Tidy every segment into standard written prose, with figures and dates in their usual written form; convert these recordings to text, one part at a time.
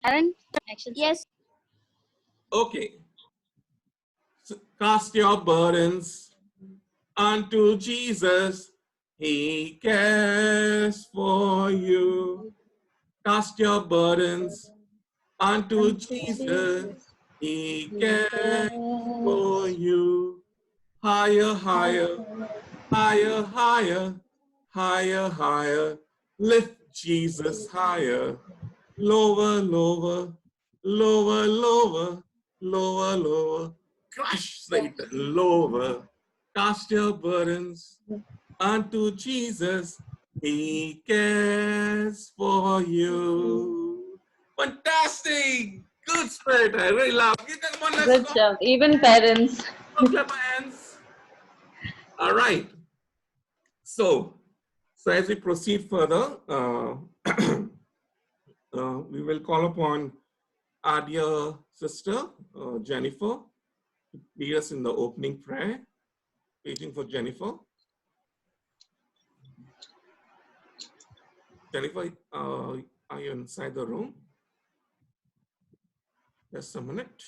Aaron, action. Yes. Okay. So cast your burdens unto Jesus. He cares for you. Cast your burdens unto Jesus. He cares for you. Higher, higher, higher, higher, higher, higher. Lift Jesus higher. Lower, lower, lower, lower, lower, lower. Crush Satan lower. Cast your burdens unto Jesus. He cares for you. Fantastic. Good Spirit. I really love it. Good job. Even parents. Clap my hands. All right. So as we proceed further, we will call upon our dear sister, Jennifer, to lead us in the opening prayer. Waiting for Jennifer. Jennifer, are you inside the room? Just a minute.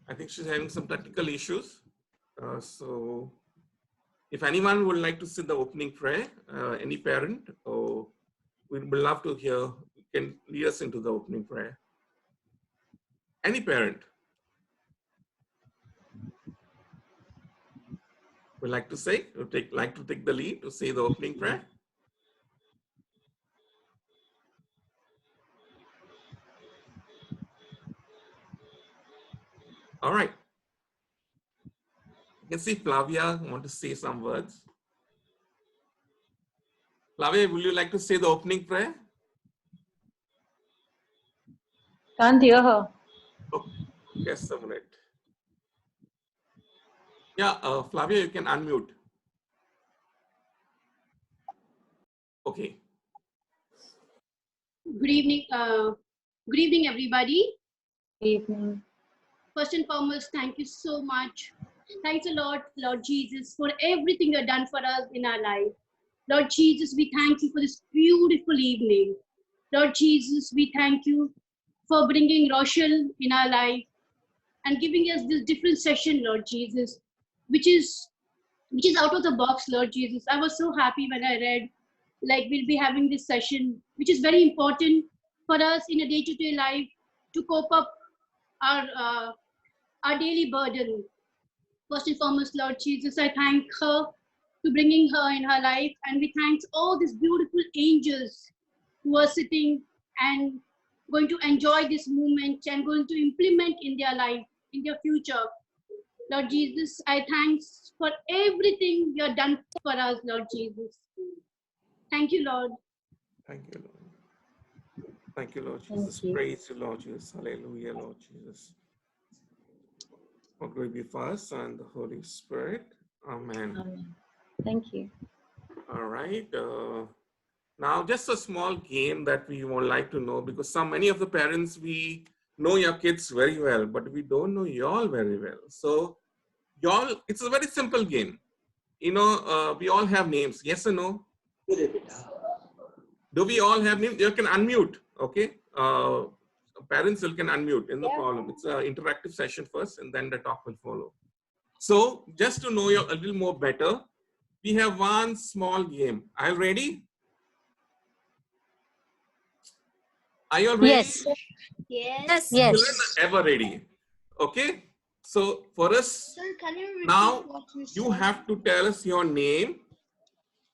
I think she's having some technical issues. So if anyone would like to say the opening prayer, any parent, or we would love to hear, can lead us into the opening prayer. Any parent would like to say, would like to take the lead to say the opening prayer? All right. You can see Flavia want to say some words. Flavia, would you like to say the opening prayer? Can't hear her. Oh, just a minute. Yeah, Flavia, you can unmute. Okay. Good evening, everybody. Good evening. First and foremost, thank you so much. Thanks a lot, Lord Jesus, for everything you've done for us in our life. Lord Jesus, we thank you for this beautiful evening. Lord Jesus, we thank you for bringing Rochelle in our life and giving us this different session, Lord Jesus, which is out of the box, Lord Jesus. I was so happy when I read, like, we'll be having this session, which is very important for us in a day-to-day life to cope up our daily burden. First and foremost, Lord Jesus, I thank her to bringing her in her life, and we thank all these beautiful angels who are sitting and going to enjoy this moment and going to implement in their life, in their future. Lord Jesus, I thanks for everything you have done for us, Lord Jesus. Thank you, Lord. Thank you, Lord. Thank you, Lord Jesus. Praise you, Lord Jesus. Hallelujah, Lord Jesus. All glory be Father and the Holy Spirit. Amen. Amen. Thank you. All right. Now, just a small game that we would like to know, because many of the parents, we know your kids very well, but we don't know y'all very well. So, y'all, it's a very simple game. You know, we all have names. Yes or no? Do we all have names? You can unmute. Okay. Parents, you can unmute in the problem. It's an interactive session first, and then the talk will follow. So, just to know you a little more better, we have one small game. Are you ready? Are you all ready? Yes. Yes. Yes. Children are ever ready. Okay. So for us, Sir, can you repeat now what you you said? have to tell us your name,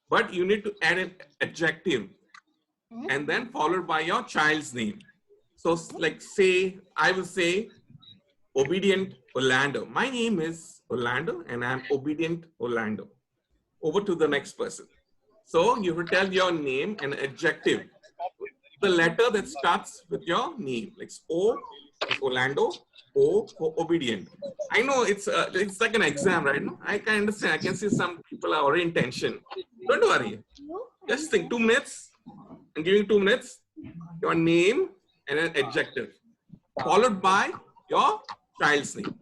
but you need to add an adjective and then followed by your child's name. So like say, I will say obedient Orlando. My name is Orlando and I'm obedient Orlando. Over to the next person. So you will tell your name and adjective. The letter that starts with your name, like O is Orlando, O for obedient. I know it's like an exam, right? No? I can understand. I can see some people are already in tension. Don't worry. Just think 2 minutes. I'm giving 2 minutes. Your name and an adjective, followed by your child's name.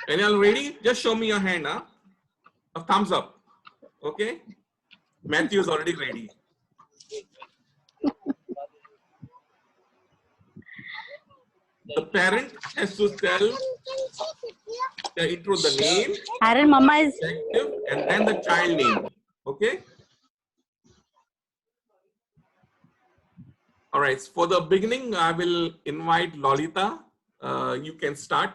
And y'all ready? Just show me your hand, huh? A thumbs up. Okay? Matthew is already ready. The parent has to tell intro the name, Aaron, Mama is. adjective, and then the child name. Okay? All right. For the beginning, I will invite Lolita. You can start.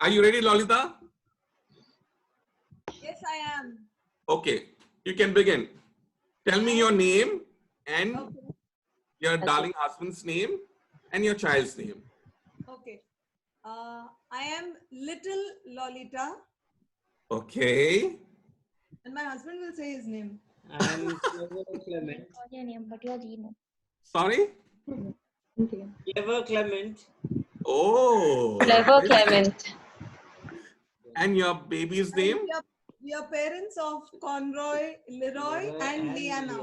Are you ready, Lolita? Yes, I am. Okay. You can begin. Tell me your name and your darling husband's name and your child's name. Okay. I am little Lolita, Okay. and my husband will say his name. I am Clement. Your name, but your name. Sorry? Clever Clement. Oh. Clever Clement. And your baby's name? We are parents of Conroy, Leroy, and Liana.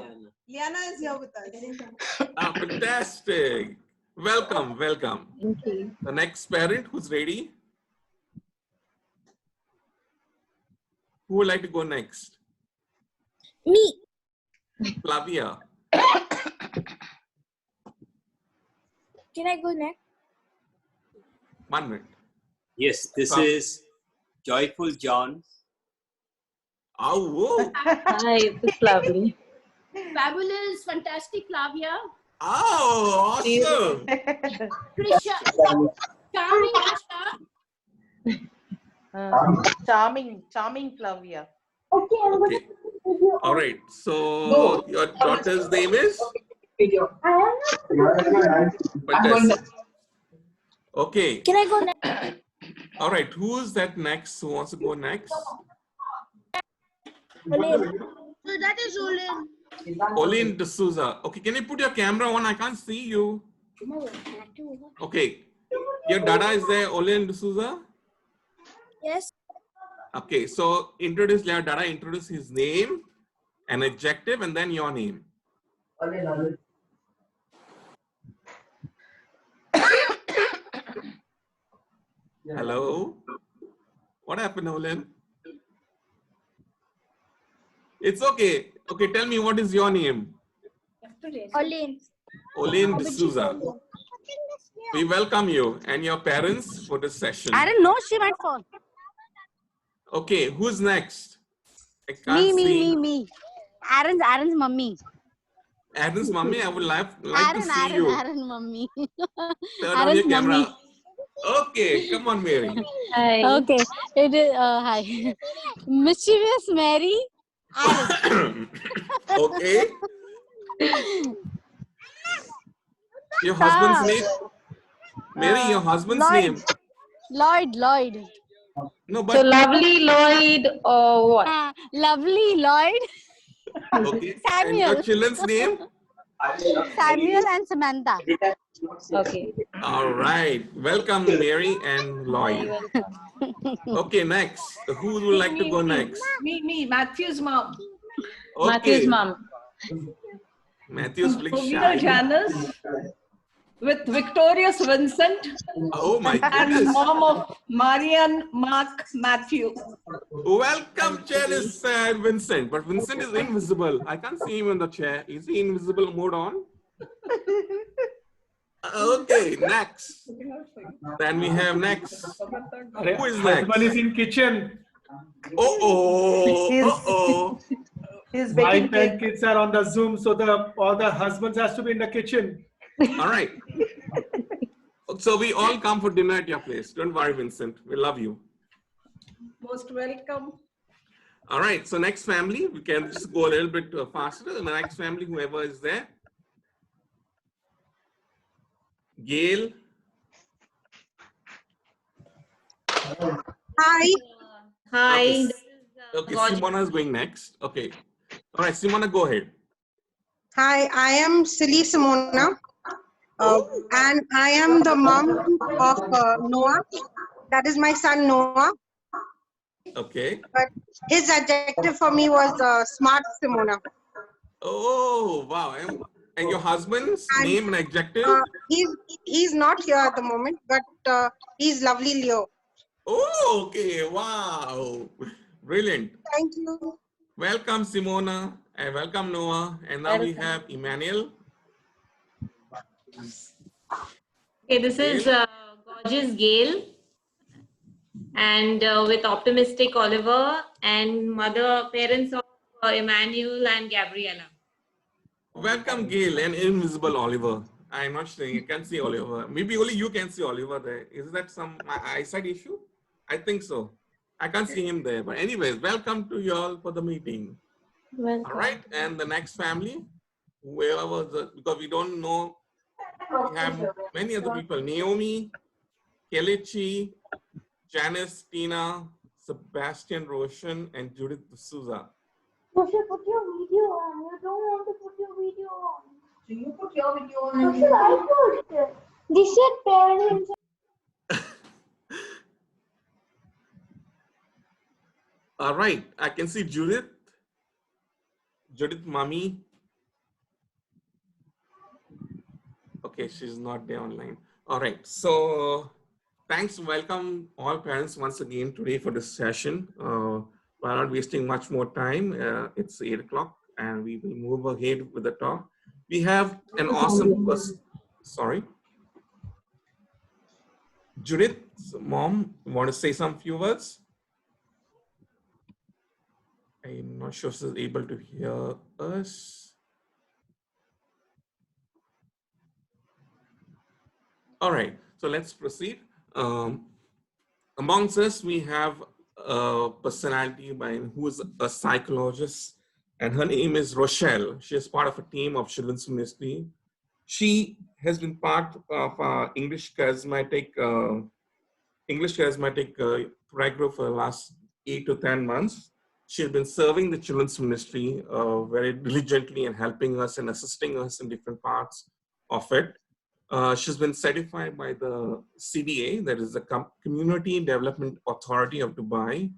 Liana is here with us. Ah, fantastic. Welcome, welcome. Thank you. The next parent who's ready? Who would like to go next? Me. Flavia. Can I go next? 1 minute. Yes, this Come. is Joyful John. Oh, whoa. Hi, it's lovely. Fabulous, fantastic, Flavia. Oh, awesome. Trisha, charming, Trisha. Charming Flavia. Okay. All right. So your daughter's name is? Fantastic. Okay. Can I go next? All right. Who is that next? Who wants to go next? So that is Olin. Olin D'Souza. Okay. Can you put your camera on? I can't see you. Okay. Your dada is there, Olin D'Souza? Yes. Okay. So introduce your dada. Introduce his name, an adjective, and then your name. Hello. What happened, Olin? It's okay. Okay, tell me what is your name? Olin. Olin D'Souza. We welcome you and your parents for this session. Aaron, no, she might fall. Okay, who's next? I can't see. Me. Aaron's mummy. Aaron's mommy, I would like to see you. Aaron, mummy. Turn on your camera. Okay, come on, Mary. Hi. Okay. It is, hi. Mischievous Mary. Aaron. Okay. Your husband's name? Mary, your husband's Lloyd. name? Lloyd. No, So but lovely Lloyd or what? Lovely Lloyd. okay. And Samuel. your children's name? Samuel and Samantha. Okay. All right. Welcome, Mary and Lloyd. Okay, next. Who would like to go next? Me, Matthew's mom. Okay. Matthew's mom. Matthew's big Rowena shy. Janice with Victorious Vincent Oh my and goodness. mom of Marian Mark Matthew. Welcome, Janice and Vincent. But Vincent is invisible. I can't see him in the chair. Is he invisible mode on? Okay, next. Then we have next. Who is next? Husband is in kitchen. Uh-oh. His Wife baking and cake. kids are on the Zoom, so all the husbands has to be in the kitchen. All right. So we all come for dinner at your place. Don't worry, Vincent. We love you. Most welcome. All right. So next family, we can just go a little bit faster. The next family, whoever is there. Gail. Hi. Okay. Okay, Simona is going next. Okay. All right, Simona, go ahead. Hi, I am Silly Simona. And I am the mom of Noah. That is my son Noah. Okay. But his adjective for me was smart Simona. Oh, wow. And your husband's And, name and adjective? He's not here at the moment, but he's lovely Leo. Oh, okay. Wow. Brilliant. Thank you. Welcome, Simona, and welcome, Noah. And now we have Emmanuel. Okay, this is gorgeous Gail, and with optimistic Oliver, and parents of Emmanuel and Gabriella. Welcome, Gail, and invisible Oliver. I'm not saying you can see Oliver. Maybe only you can see Oliver there. Is that some eyesight issue? I think so. I can't see him there. But anyways, welcome to you all for the meeting. Welcome. All right, and the next family, whoever, because we don't know, we have many other people. Naomi, Kelechi, Janice, Tina, Sebastian Roshan, and Judith D'Souza. You should put your video on. You don't want to put your video on. So you put your video on. What should I put? This is parents. All right, I can see Judith. Judith Mami. Okay, she's not there online. All right, so thanks, welcome all parents once again today for this session. We're not wasting much more time. It's 8 o'clock and we will move ahead with the talk. We have an awesome person. Sorry. Judith's mom, want to say some few words? I'm not sure she's able to hear us. All right, so let's proceed. Amongst us, we have a personality who is a psychologist, and her name is Rochelle. She is part of a team of Children's Ministry. She has been part of our English charismatic prayer group for the last 8 to 10 months. She has been serving the Children's Ministry very diligently and helping us and assisting us in different parts of it. She's been certified by the CDA, that is the Community Development Authority of Dubai.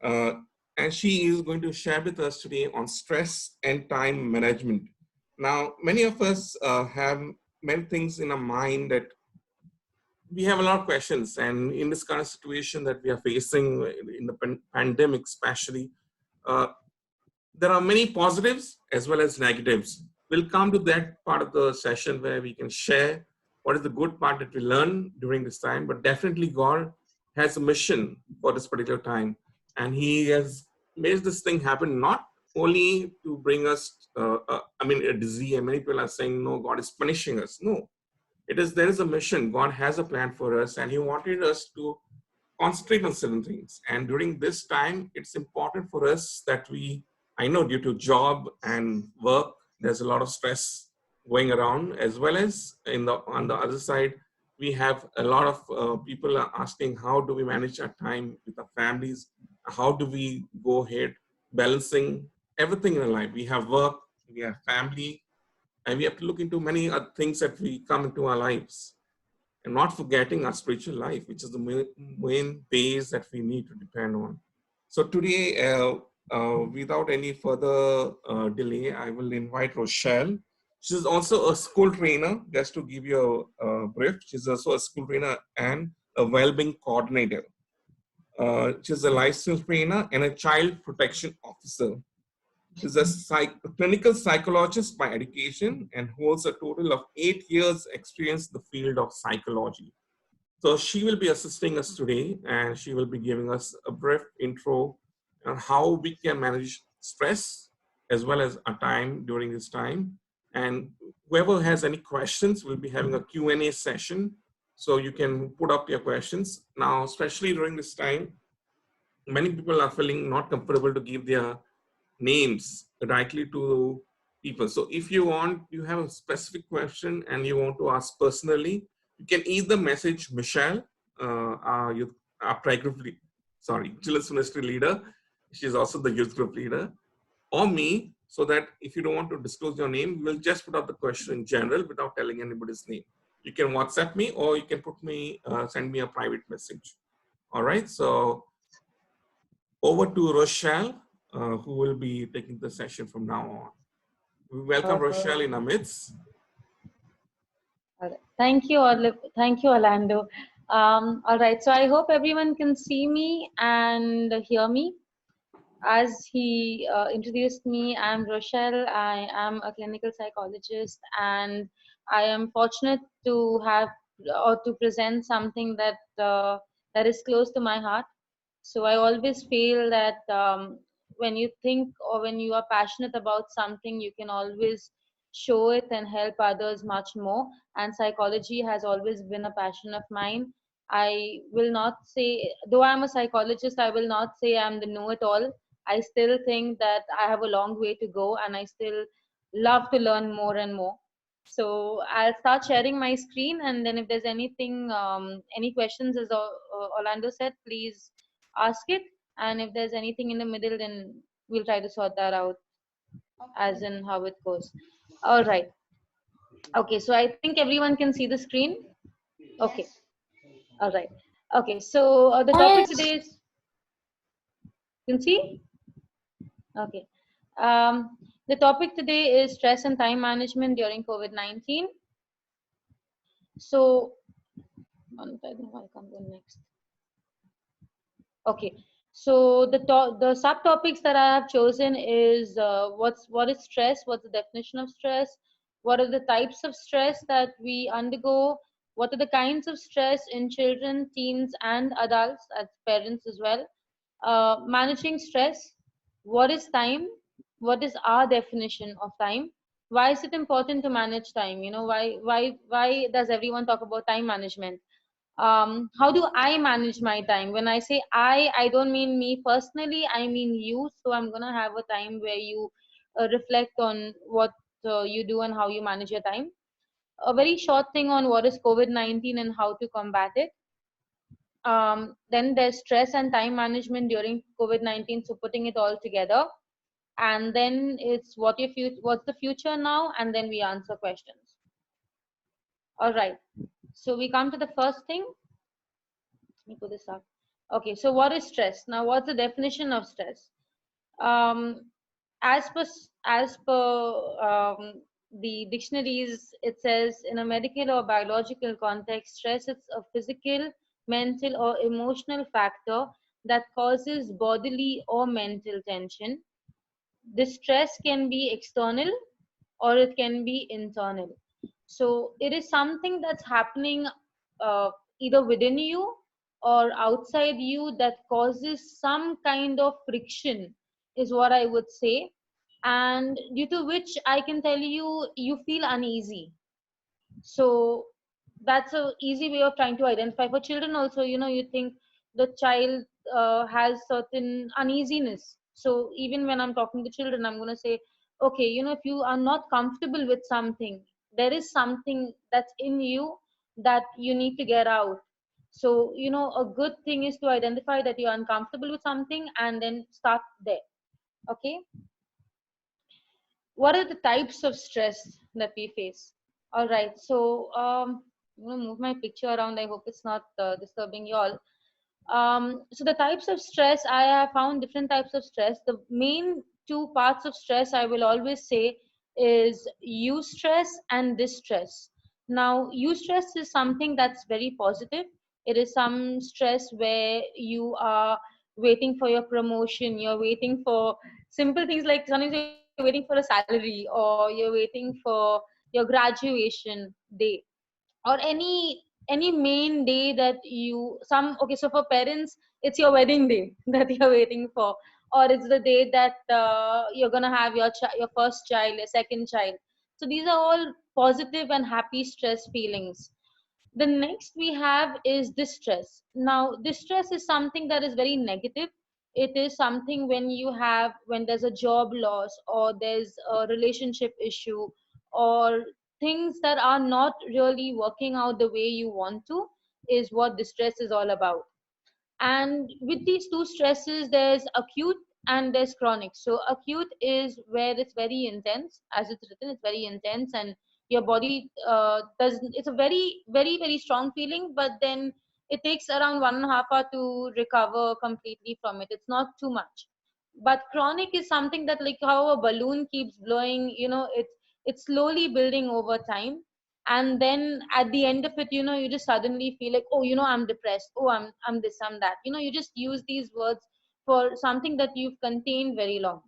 And she is going to share with us today on stress and time management. Now, many of us have many things in our mind that we have a lot of questions, and in this kind of situation that we are facing in the pandemic especially, there are many positives as well as negatives. We'll come to that part of the session where we can share what is the good part that we learn during this time, but definitely God has a mission for this particular time. And he has made this thing happen not only to bring us, a disease, and many people are saying, no, God is punishing us. No, there is a mission. God has a plan for us, and he wanted us to concentrate on certain things. And during this time, it's important for us that I know due to job and work, there's a lot of stress going around, as well as on the other side, we have a lot of people are asking, how do we manage our time with our families? How do we go ahead balancing everything in our life? We have work, we have family, and we have to look into many other things that we come into our lives. And not forgetting our spiritual life, which is the main base that we need to depend on. So today, without any further delay, I will invite Rochelle. She's also a school trainer, just to give you a brief. She's also a school trainer and a well-being coordinator. She's a licensed trainer and a child protection officer. She's a clinical psychologist by education and holds a total of 8 years experience in the field of psychology. So she will be assisting us today, and she will be giving us a brief intro on how we can manage stress as well as our time during this time. And whoever has any questions, we'll be having a Q&A session, so you can put up your questions. Now, especially during this time, many people are feeling not comfortable to give their names directly to people. So if you have a specific question and you want to ask personally, you can either message Michelle, our prayer group Children's Ministry leader. She's also the youth group leader, or me, so that if you don't want to disclose your name, we'll just put up the question in general without telling anybody's name. You can WhatsApp me, or you can send me a private message. All right, so over to Rochelle, who will be taking the session from now on. We welcome Rochelle in our midst. Thank you, Orlando. All right, so I hope everyone can see me and hear me. As he introduced me, I'm Rochelle. I am a clinical psychologist, and I am fortunate to have or to present something that is close to my heart. So I always feel that when you think or when you are passionate about something, you can always show it and help others much more. And psychology has always been a passion of mine. I will not say, though I'm a psychologist, I will not say I'm the know-it-all. I still think that I have a long way to go, and I still love to learn more and more. So I'll start sharing my screen, and then if there's anything, any questions, as Orlando said, please ask it. And if there's anything in the middle, then we'll try to sort that out as in how it goes. All right. Okay, so I think everyone can see the screen. Okay. All right. Okay, so the topic today is, you can see? Okay. The topic today is stress and time management during COVID-19. So, I think I'll come to next. Okay. So the subtopics that I have chosen is what is stress? What's the definition of stress? What are the types of stress that we undergo? What are the kinds of stress in children, teens, and adults as parents as well? Managing stress. What is time? What is our definition of time? Why is it important to manage time? You know, why does everyone talk about time management? How do I manage my time? When I say I don't mean me personally, I mean you. So I'm gonna have a time where you reflect on what you do and how you manage your time. A very short thing on what is COVID-19 and how to combat it. Then there's stress and time management during COVID-19, so putting it all together. And then it's what's the future now, and then we answer questions. All right, so we come to the first thing. Let me put this up. Okay, so what is stress? Now, what's the definition of stress? Um, as per the dictionaries, it says in a medical or biological context, stress is a physical, mental, or emotional factor that causes bodily or mental tension. This stress can be external or it can be internal. So it is something that's happening either within you or outside you that causes some kind of friction, is what I would say, and due to which I can tell you feel uneasy. So that's a easy way of trying to identify. For children also, you know, you think the child has certain uneasiness. So even when I'm talking to children, I'm going to say, okay, you know, if you are not comfortable with something, there is something that's in you that you need to get out. So, you know, a good thing is to identify that you're uncomfortable with something and then start there. Okay. What are the types of stress that we face? All right, so I'm gonna move my picture around. I hope it's not disturbing you all. So the types of stress, I have found different types of stress. The main two parts of stress I will always say is eustress and distress. Now, eustress is something that's very positive. It is some stress where you are waiting for your promotion, you're waiting for simple things like sometimes you're waiting for a salary, or you're waiting for your graduation day, or any main day that you some okay. So for parents, it's your wedding day that you're waiting for, or it's the day that you're gonna have your first child, your second child. So these are all positive and happy stress feelings. The next we have is distress. Now distress is something that is very negative. It is something when there's a job loss, or there's a relationship issue, or things that are not really working out the way you want to, is what distress is all about. And with these two stresses, there's acute and there's chronic. So acute is where it's very intense, as it's written, it's very intense, and your body does, it's a very strong feeling, but then it takes around 1.5 hours to recover completely from it. It's not too much. But chronic is something that, like how a balloon keeps blowing, you know, it's slowly building over time, and then at the end of it, you just suddenly feel like, oh, I'm depressed, oh, I'm this, I'm that. You just use these words for something that you've contained very long.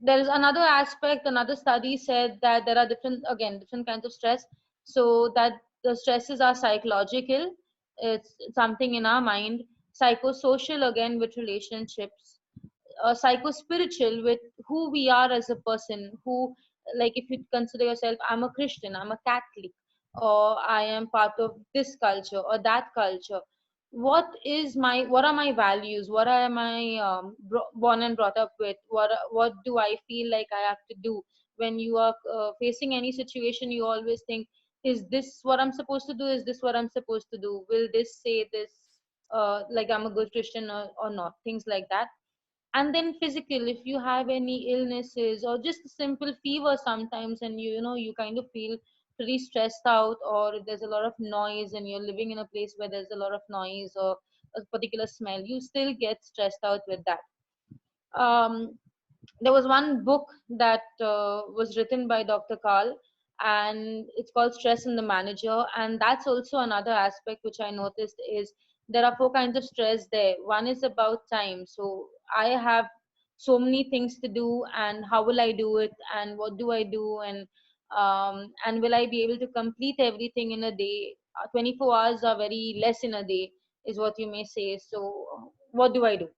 There is another aspect. Another study said that there are different kinds of stress. So that the stresses are psychological, it's something in our mind. Psychosocial, again, with relationships. Psychospiritual, with who we are as a person. Who, like, if you consider yourself, I'm a Christian, I'm a Catholic, or I am part of this culture or that culture. What are my values? What am I born and brought up with? What do I feel like I have to do? When you are facing any situation, you always think, is this what I'm supposed to do? Is this what I'm supposed to do? Will this say this, like I'm a good Christian, or not? Things like that. And then physical, if you have any illnesses or just a simple fever sometimes, and you kind of feel pretty stressed out, or if there's a lot of noise and you're living in a place where there's a lot of noise or a particular smell, you still get stressed out with that. There was one book that was written by Dr. Carl, and it's called Stress and the Manager. And that's also another aspect which I noticed is there are 4 kinds of stress there. One is about time. So I have so many things to do, and how will I do it, and what do I do, and will I be able to complete everything in a day? 24 hours are very less in a day, is what you may say. So what do I do?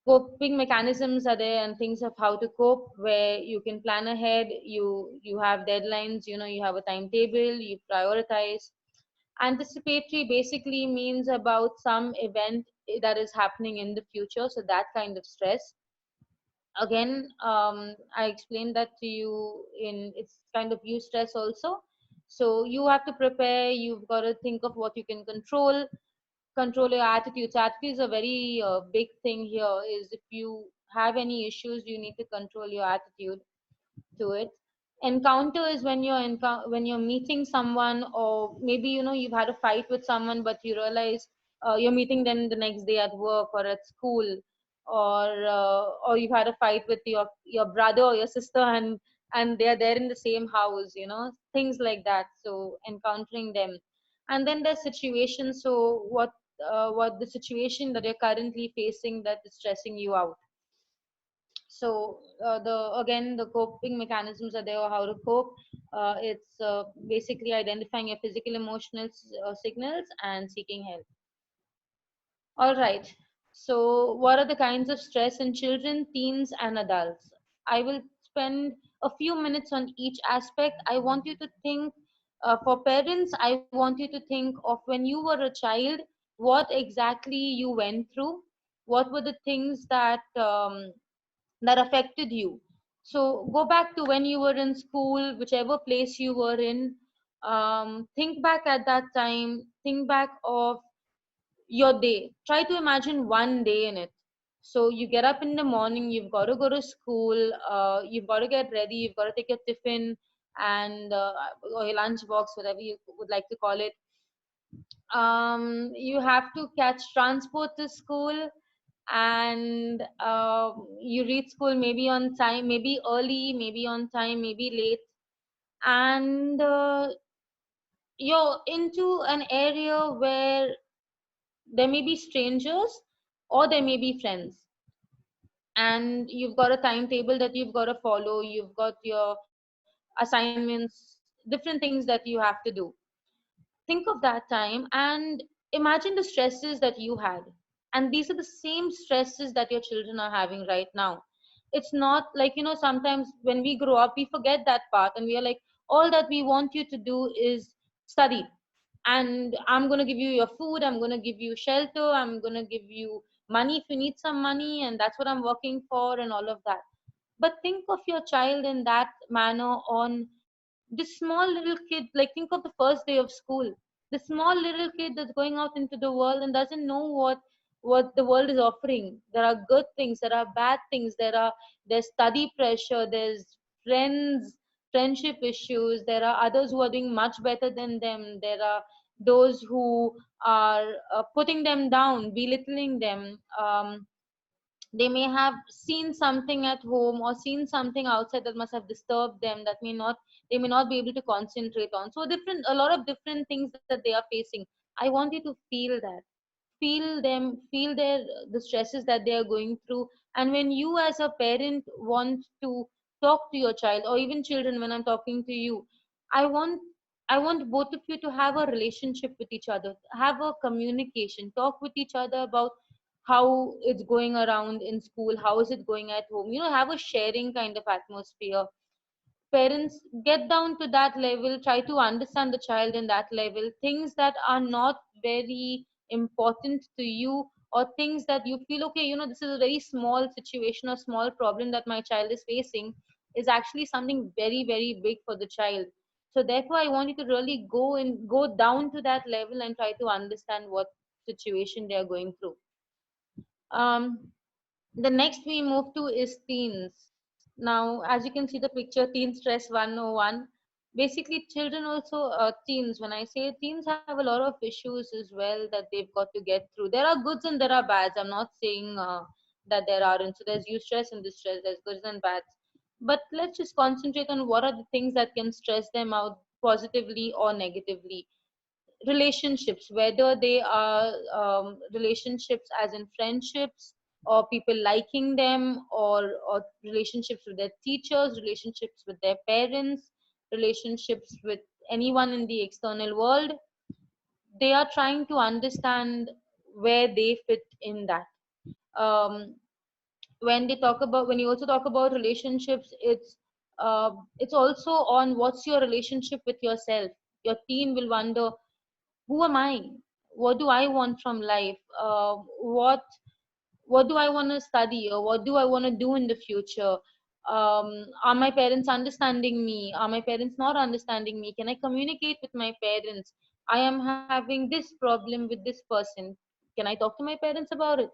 Coping mechanisms are there, and things of how to cope, where you can plan ahead, you have deadlines, you have a timetable, you prioritize. Anticipatory basically means about some event that is happening in the future, so that kind of stress. Again, I explained that to you, in it's kind of eustress also. So you have to prepare, you've got to think of what you can control your attitudes. Attitudes are a very big thing here. Is if you have any issues, you need to control your attitude to it. Encounter is when you're meeting someone, or maybe you've had a fight with someone, but you realize you're meeting them the next day at work or at school, or you've had a fight with your brother or your sister, and they're there in the same house, things like that. So encountering them. And then there's situations. So what the situation that you're currently facing that is stressing you out. So the coping mechanisms are there, or how to cope. It's basically identifying your physical, emotional signals and seeking help. All right. So what are the kinds of stress in children, teens, and adults? I will spend a few minutes on each aspect. I want you to think, for parents, I want you to think of when you were a child, what exactly you went through, what were the things that affected you. So go back to when you were in school, whichever place you were in. Think back at that time. Think back of your day. Try to imagine one day in it. So you get up in the morning, you've got to go to school, you've got to get ready, you've got to take your tiffin and or your lunch box, whatever you would like to call it. You have to catch transport to school, and you reach school maybe on time, maybe early, maybe on time, maybe late, and you're into an area where there may be strangers or there may be friends, and you've got a timetable that you've got to follow, you've got your assignments, different things that you have to do. Think of that time and imagine the stresses that you had, and these are the same stresses that your children are having right now. It's not like, sometimes when we grow up we forget that part, and we are like, all that we want you to do is study, and I'm going to give you your food, I'm going to give you shelter, I'm going to give you money if you need some money, and that's what I'm working for, and all of that. But think of your child in that manner on this small little kid. Like, think of the first day of school, the small little kid that's going out into the world and doesn't know what the world is offering. There are good things, there are bad things, there's study pressure, there's friendship issues, there are others who are doing much better than them, there are those who are putting them down, belittling them, They may have seen something at home or seen something outside that must have disturbed them, that they may not be able to concentrate on. So a lot of different things that they are facing. I want you to feel that, feel them, feel the stresses that they are going through. And when you as a parent want to talk to your child, or even children, when I'm talking to you, i want I want both of you to have a relationship with each other, have a communication, talk with each other about how it's going around in school, how is it going at home, have a sharing kind of atmosphere. Parents, get down to that level, try to understand the child in that level. Things that are not very important to you, or things that you feel, okay, this is a very small situation or small problem that my child is facing, is actually something very, very big for the child. So therefore I want you to really go down to that level and try to understand what situation they are going through. The next we move to is teens. Now, as you can see the picture, Teen Stress 101. Basically, children also, teens, when I say teens have a lot of issues as well that they've got to get through. There are goods and there are bads. I'm not saying that there aren't. So there's eustress and distress, there's goods and bads. But let's just concentrate on what are the things that can stress them out positively or negatively. Relationships, whether they are relationships as in friendships, or people liking them, or relationships with their teachers, relationships with their parents, relationships with anyone in the external world. They are trying to understand where they fit in that. um, when you also talk about relationships, it's also on what's your relationship with yourself. Your teen will wonder, who am I? What do I want from life? What do I want to study, or what do I want to do in the future? Are my parents understanding me? Are my parents not understanding me? Can I communicate with my parents? I am having this problem with this person. Can I talk to my parents about it?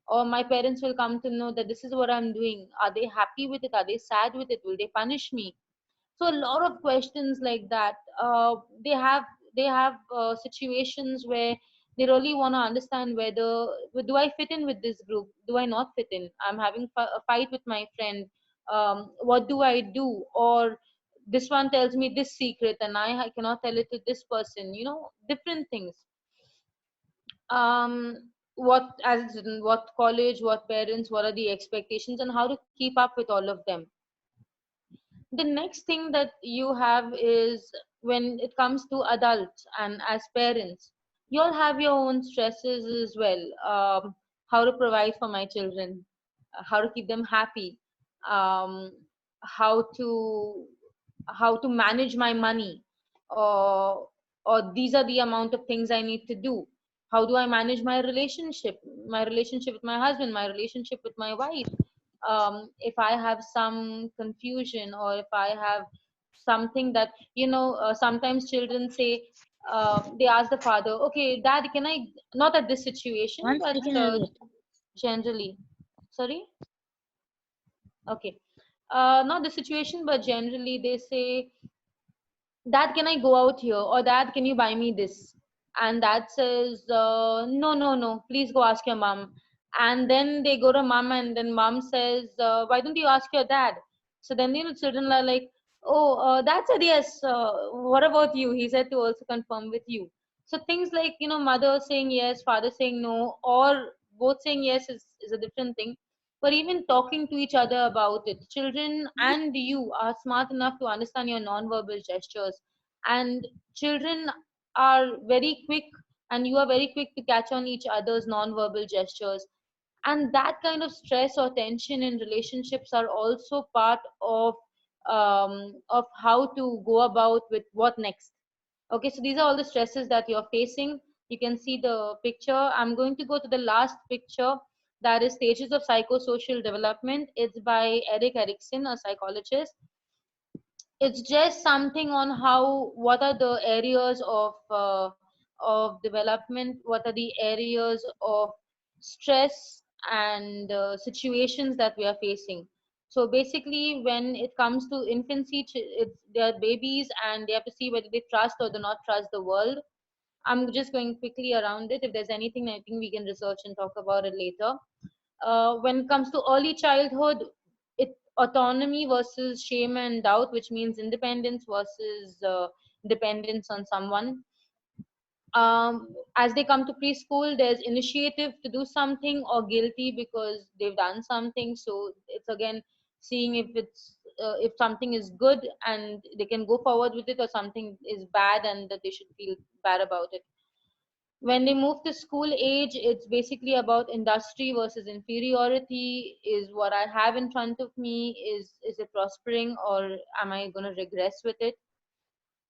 Or my parents will come to know that this is what I'm doing. Are they happy with it? Are they sad with it? Will they punish me? So a lot of questions like that. They have situations where they really want to understand whether, do I fit in with this group, do I not fit in, I'm having a fight with my friend, what do I do? Or this one tells me this secret and I cannot tell it to this person, different things. What college, what parents, what are the expectations, and how to keep up with all of them. The next thing that you have is, when it comes to adults and as parents, you all have your own stresses as well. How to provide for my children, how to keep them happy, um, how to how to manage my money, or these are the amount of things I need to do. How do I manage my relationship with my husband, my relationship with my wife? If I have some confusion, or if I have something that, sometimes children say, they ask the father, okay, dad, can I, not at this situation, One but second, Elliot. generally, sorry, okay, not the situation, but generally they say, dad, can I go out here? Or dad, can you buy me this? And dad says, no, no, no, please go ask your mom. And then they go to mom, and then mom says, why don't you ask your dad? So then, children are like, oh, dad said yes. What about you? He said to also confirm with you. So things like, mother saying yes, father saying no, or both saying yes is a different thing. But even talking to each other about it, children and you are smart enough to understand your non-verbal gestures. And children are very quick, and you are very quick to catch on each other's non-verbal gestures. And that kind of stress or tension in relationships are also part of how to go about with what next. Okay, so these are all the stresses that you're facing. You can see the picture. I'm going to go to the last picture, that is Stages of Psychosocial Development. It's by Erik Erikson, a psychologist. It's just something on what are the areas of development, what are the areas of stress and situations that we are facing. So basically, when it comes to infancy, they are babies and they have to see whether they trust or do not trust the world. I'm just going quickly around it. If there's anything, I think we can research and talk about it later. When it comes to early childhood, it autonomy versus shame and doubt, which means independence versus dependence on someone. As they come to preschool, there's initiative to do something or guilty because they've done something. So it's again seeing if something is good and they can go forward with it, or something is bad and that they should feel bad about it. When they move to school age, it's basically about industry versus inferiority. Is what I have in front of me, is it prospering, or am I going to regress with it?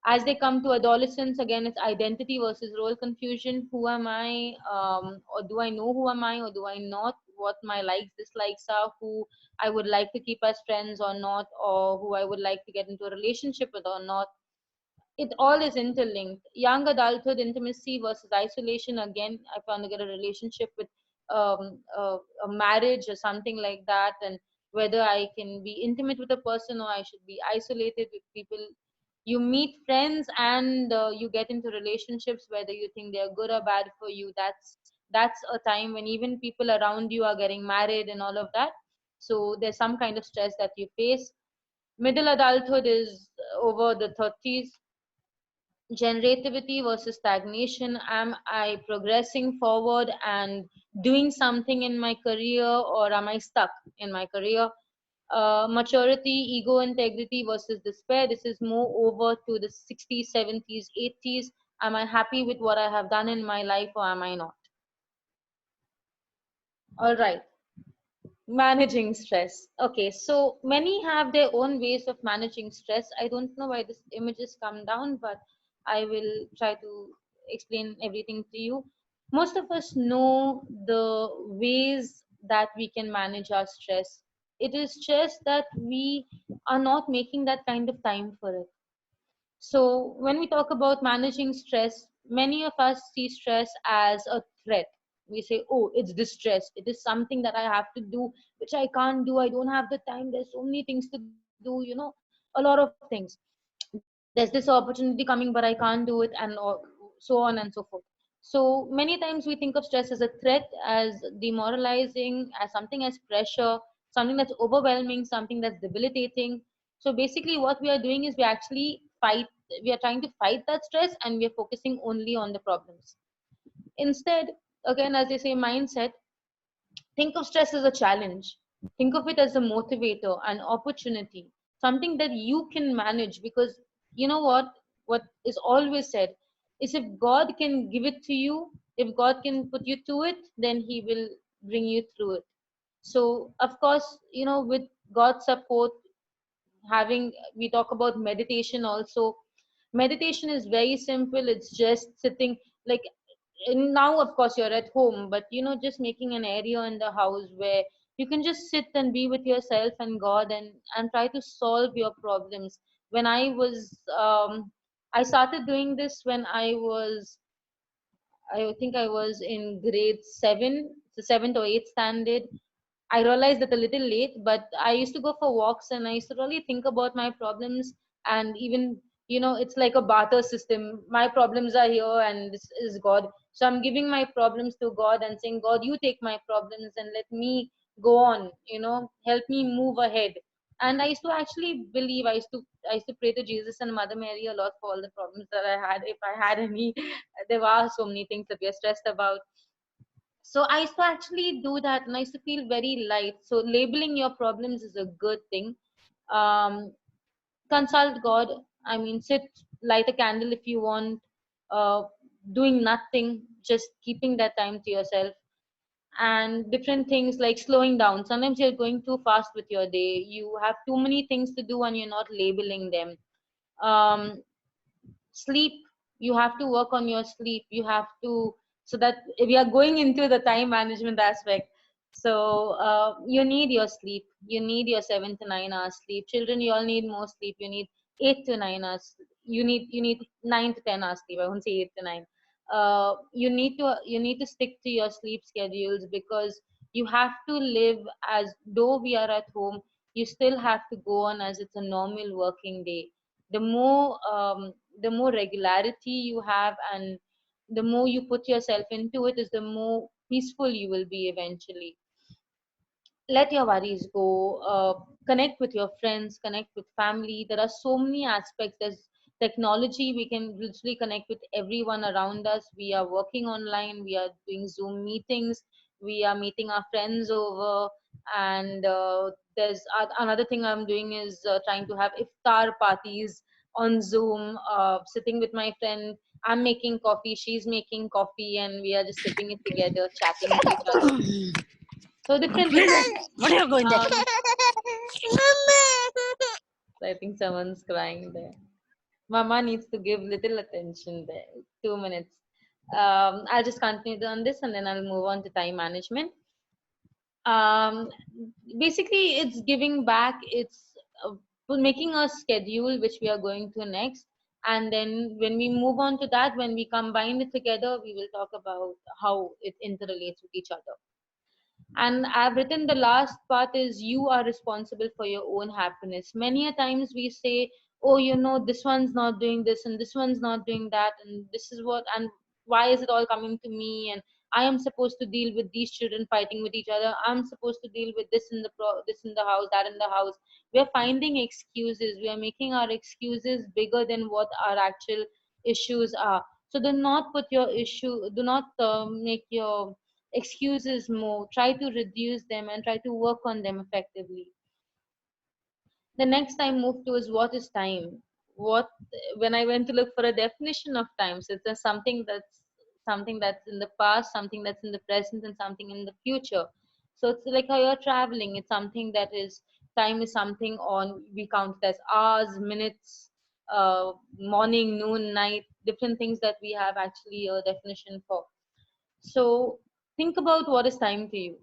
As they come to adolescence, again, it's identity versus role confusion. Who am I? Or do I know who am I, or do I not? What my likes, dislikes are, who I would like to keep as friends or not, or who I would like to get into a relationship with or not. It all is interlinked. Young adulthood, intimacy versus isolation. Again, if I want to get a relationship with a marriage or something like that, and whether I can be intimate with a person or I should be isolated with people. You meet friends and you get into relationships, whether you think they're good or bad for you. That's a time when even people around you are getting married and all of that. So there's some kind of stress that you face. Middle adulthood is over the 30s. Generativity versus stagnation. Am I progressing forward and doing something in my career, or am I stuck in my career? Maturity, ego integrity versus despair. This is more over to the 60s, 70s, 80s. Am I happy with what I have done in my life, or am I not? All right. Managing stress. Okay, so many have their own ways of managing stress. I don't know why this image has come down, but I will try to explain everything to you. Most of us know the ways that we can manage our stress. It is just that we are not making that kind of time for it. So when we talk about managing stress, many of us see stress as a threat. We say, oh, it's distress. It is something that I have to do, which I can't do. I don't have the time. There's so many things to do, a lot of things. There's this opportunity coming, but I can't do it, and so on and so forth. So many times we think of stress as a threat, as demoralizing, as something as pressure, something that's overwhelming, something that's debilitating. So basically what we are doing is we are trying to fight that stress, and we are focusing only on the problems. Instead, again, as they say, mindset, think of stress as a challenge. Think of it as a motivator, an opportunity, something that you can manage. Because you know what is always said is, if God can give it to you, if God can put you to it, then He will bring you through it. So, of course, with God's support, we talk about meditation also. Meditation is very simple. It's just sitting, like, and now of course you're at home, but just making an area in the house where you can just sit and be with yourself and God, and try to solve your problems. When I started doing this when I think I was in grade 7, the 7th or 8th standard. I realized that a little late, but I used to go for walks and I used to really think about my problems. And even, it's like a barter system. My problems are here and this is God. So I'm giving my problems to God and saying, God, you take my problems and let me go on, help me move ahead. And I used to actually believe, I used to pray to Jesus and Mother Mary a lot for all the problems that I had. If I had any, there are so many things that we are stressed about. So I used to actually do that, and I used to feel very light. So labeling your problems is a good thing. um, Consult God. I mean, sit, light a candle if you want. uh, Doing nothing, just keeping that time to yourself. And different things like slowing down. Sometimes you're going too fast with your day, you have too many things to do and you're not labeling them. um, Sleep, you have to work on your sleep. You have to, so that we are going into the time management aspect. So you need your sleep, you need your 7 to 9 hours sleep. Children, you all need more sleep. You need 8 to 9 hours. You need 9 to 10 hours sleep. I won't say 8 to 9. You need to stick to your sleep schedules, because you have to live as though we are at home. You still have to go on as it's a normal working day. The more regularity you have, and the more you put yourself into it, is the more peaceful you will be eventually. let your worries go. Connect with your friends, connect with family. There are so many aspects. There's technology. We can literally connect with everyone around us. We are working online. We are doing Zoom meetings. We are meeting our friends over. And there's another thing I'm doing is trying to have iftar parties on Zoom, sitting with my friend. I'm making coffee, she's making coffee, and we are just sipping it together, chatting with each other. So different things. What are you going there? I think someone's crying there. Mama needs to give little attention there. 2 minutes. I'll just continue on this and then I'll move on to time management. Um, Basically, it's giving back. It's making a schedule which we are going to next. And then when we move on to that, when we combine it together, we will talk about how it interrelates with each other. And I've written the last part is you are responsible for your own happiness. Many a times we say, oh, you know, this one's not doing this and this one's not doing that, and this is what, and why is it all coming to me? And I am supposed to deal with these children fighting with each other. I'm supposed to deal with this in the this in the house, that in the house. We are finding excuses. We are making our excuses bigger than what our actual issues are. So do not put your issue. Do not make your excuses more. Try to reduce them and try to work on them effectively. The next I move to is what is time. What, when I went to look for a definition of time, so it's something that's in the past, something that's in the present, and something in the future. So it's like how you're traveling. It's something that is, time is something on, we count it as hours, minutes, morning, noon, night, different things that we have actually a definition for. So think about what is time to you.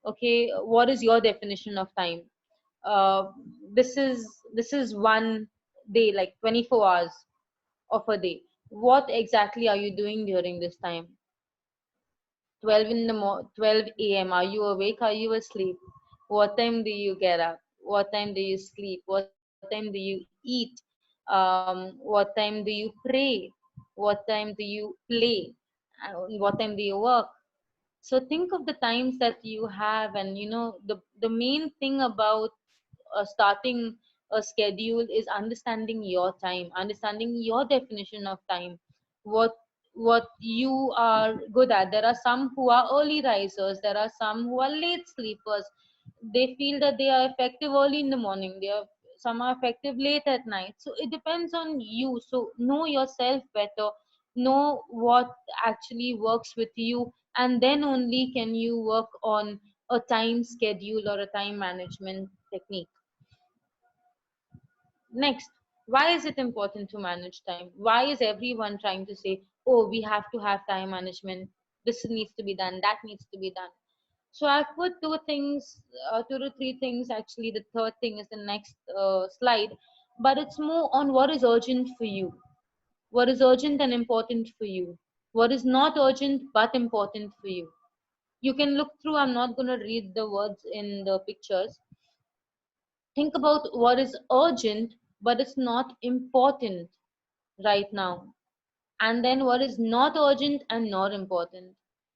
Okay, what is your definition of time? Uh, this is one day, like 24 hours of a day. What exactly are you doing during this time? 12 a.m. Are you awake? Are you asleep? What time do you get up? What time do you sleep? What time do you eat? What time do you pray? What time do you play? What time do you work? So think of the times that you have, and you know, the main thing about starting a schedule is understanding your time, understanding your definition of time, what you are good at. There are some who are early risers, there are some who are late sleepers. They feel that they are effective early in the morning, they are, some are effective late at night. So it depends on you. So know yourself better, know what actually works with you, and then only can you work on a time schedule or a time management technique. Next, why is it important to manage time? Why is everyone trying to say, oh, we have to have time management, this needs to be done, that needs to be done? So I've put two things, 2 to 3 things. Actually, the third thing is the next slide, but it's more on what is urgent for you. What is urgent and important for you? What is not urgent but important for you? You can look through, I'm not going to read the words in the pictures. Think about what is urgent but it's not important right now, and then what is not urgent and not important.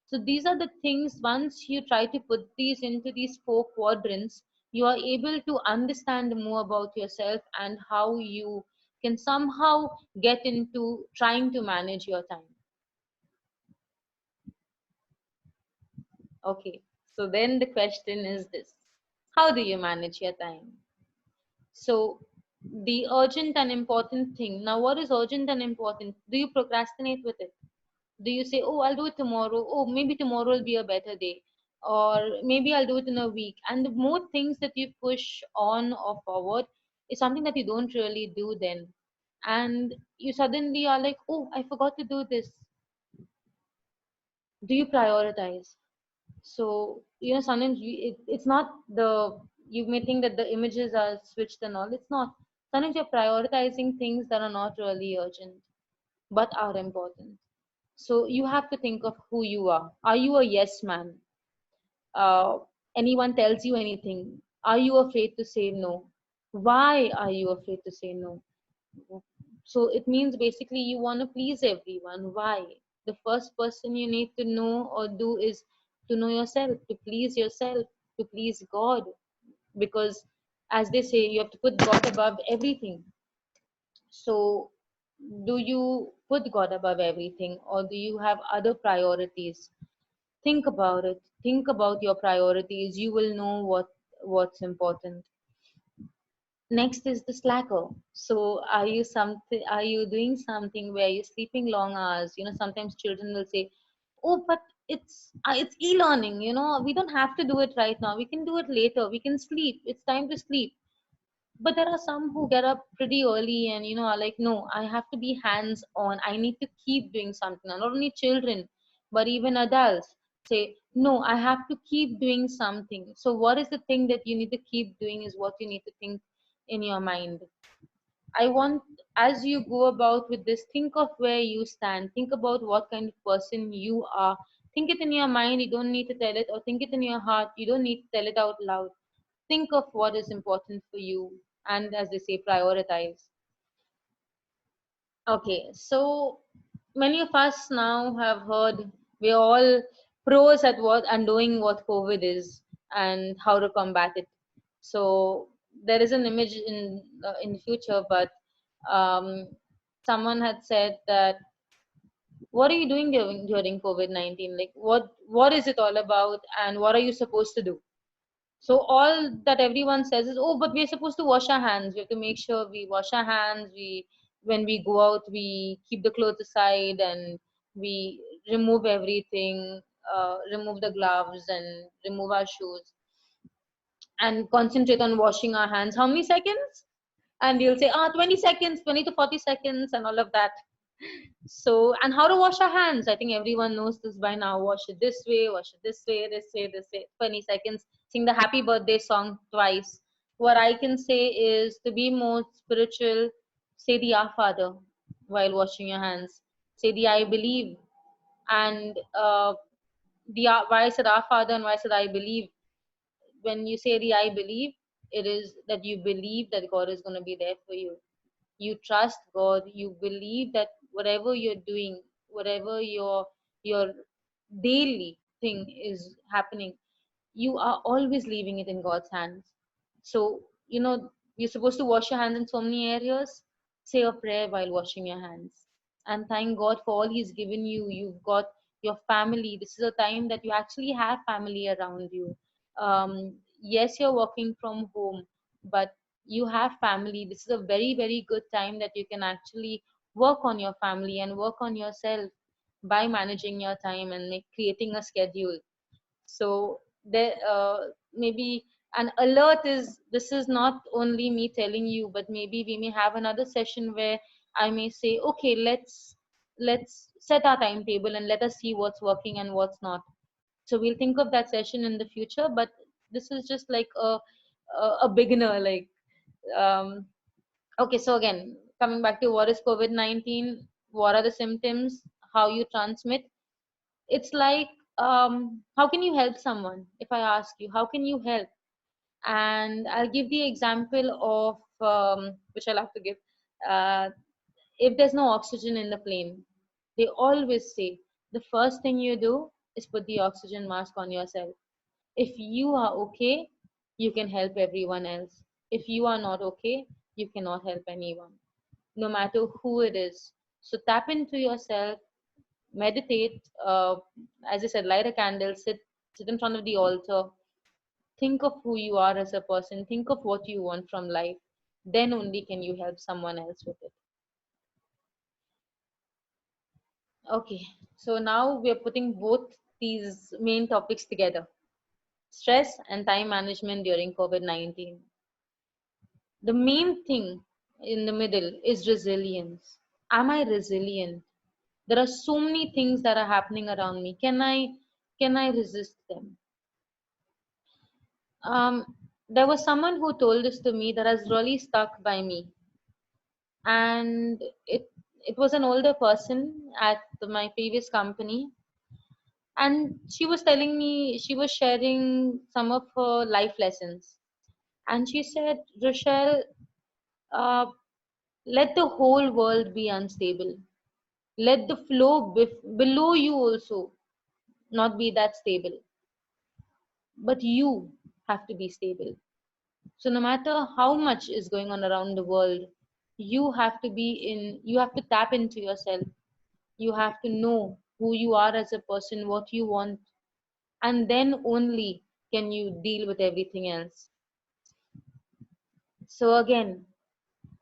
So these are the things, once you try to put these into these 4 quadrants, you are able to understand more about yourself and how you can somehow get into trying to manage your time. Okay, so then the question is this: how do you manage your time? So the urgent and important thing. Now, what is urgent and important? Do you procrastinate with it? Do you say, oh, I'll do it tomorrow? Oh, maybe tomorrow will be a better day. Or maybe I'll do it in a week. And the more things that you push on or forward is something that you don't really do then. And you suddenly are like, oh, I forgot to do this. Do you prioritize? So, you know, sometimes it's not the, you may think that the images are switched and all. It's not. Sometimes you're prioritizing things that are not really urgent but are important. So you have to think of who you are. Are you a yes man? Uh, Anyone tells you anything, are you afraid to say no? Why are you afraid to say no? So it means basically you want to please everyone. Why? The first person you need to know or do is to know yourself, to please yourself. to please God, because as they say, you have to put God above everything. So do you put God above everything, or do you have other priorities? Think about it. Think about your priorities. You will know what's important. Next is the slacker. So are you doing something where you're sleeping long hours? Sometimes children will say, oh, but it's e-learning, we don't have to do it right now, we can do it later, we can sleep, it's time to sleep. But there are some who get up pretty early and are like, no, I have to be hands on, I need to keep doing something. And not only children but even adults say, no, I have to keep doing something. So what is the thing that you need to keep doing is what you need to think in your mind. I want, as you go about with this, think of where you stand, think about what kind of person you are, think it in your mind, you don't need to tell it, or think it in your heart, you don't need to tell it out loud. Think of what is important for you, and as they say, prioritize. Okay, so many of us now have heard, we're all pros at what and knowing what COVID is and how to combat it. So there is an image in the future, but someone had said that, what are you doing during COVID-19? Like, what is it all about, and what are you supposed to do? So all that everyone says is, oh, but we're supposed to wash our hands. We have to make sure we wash our hands. When we go out, we keep the clothes aside and we remove everything, remove the gloves and remove our shoes and concentrate on washing our hands. How many seconds? And you'll say, 20 seconds, 20 to 40 seconds and all of that. So, and how to wash our hands. I think everyone knows this by now. Wash it this way, wash it this way, this way, this way. 20 seconds. Sing the happy birthday song twice. What I can say is, to be more spiritual, say the Our Father while washing your hands. Say the I believe. And why I said Our Father and why I said I believe. When you say the I believe, it is that you believe that God is going to be there for you. You trust God, you believe that whatever you're doing, whatever your daily thing is happening, you are always leaving it in God's hands. So you're supposed to wash your hands in so many areas. Say a prayer while washing your hands and thank God for all He's given you. You've got your family. This is a time that you actually have family around you. Yes, you're working from home, but you have family. This is a very, very good time that you can actually work on your family and work on yourself by managing your time and creating a schedule. So there maybe an alert is, this is not only me telling you, but maybe we may have another session where I may say, okay, let's set our timetable and let us see what's working and what's not. So we'll think of that session in the future, but this is just like a beginner, like okay. So again, coming back to what is COVID-19, what are the symptoms, how you transmit. It's like, how can you help someone? If I ask you, how can you help? And I'll give the example of which I'll have to give. If there's no oxygen in the plane, they always say the first thing you do is put the oxygen mask on yourself. If you are okay, you can help everyone else. If you are not okay, you cannot help anyone, no matter who it is. So tap into yourself, meditate, as I said, light a candle, sit in front of the altar, think of who you are as a person, think of what you want from life. Then only can you help someone else with it. Okay, so now we are putting both these main topics together: stress and time management during COVID-19. The main thing in the middle is resilience. Am I resilient? There are so many things that are happening around me. Can I resist them? There was someone who told this to me that has really stuck by me, and it was an older person at my previous company, and she was telling me, she was sharing some of her life lessons, and she said, Rochelle, uh, let the whole world be unstable. Let the flow below you also not be that stable. But you have to be stable. So no matter how much is going on around the world, you have to you have to tap into yourself. You have to know who you are as a person, what you want, and then only can you deal with everything else. So again,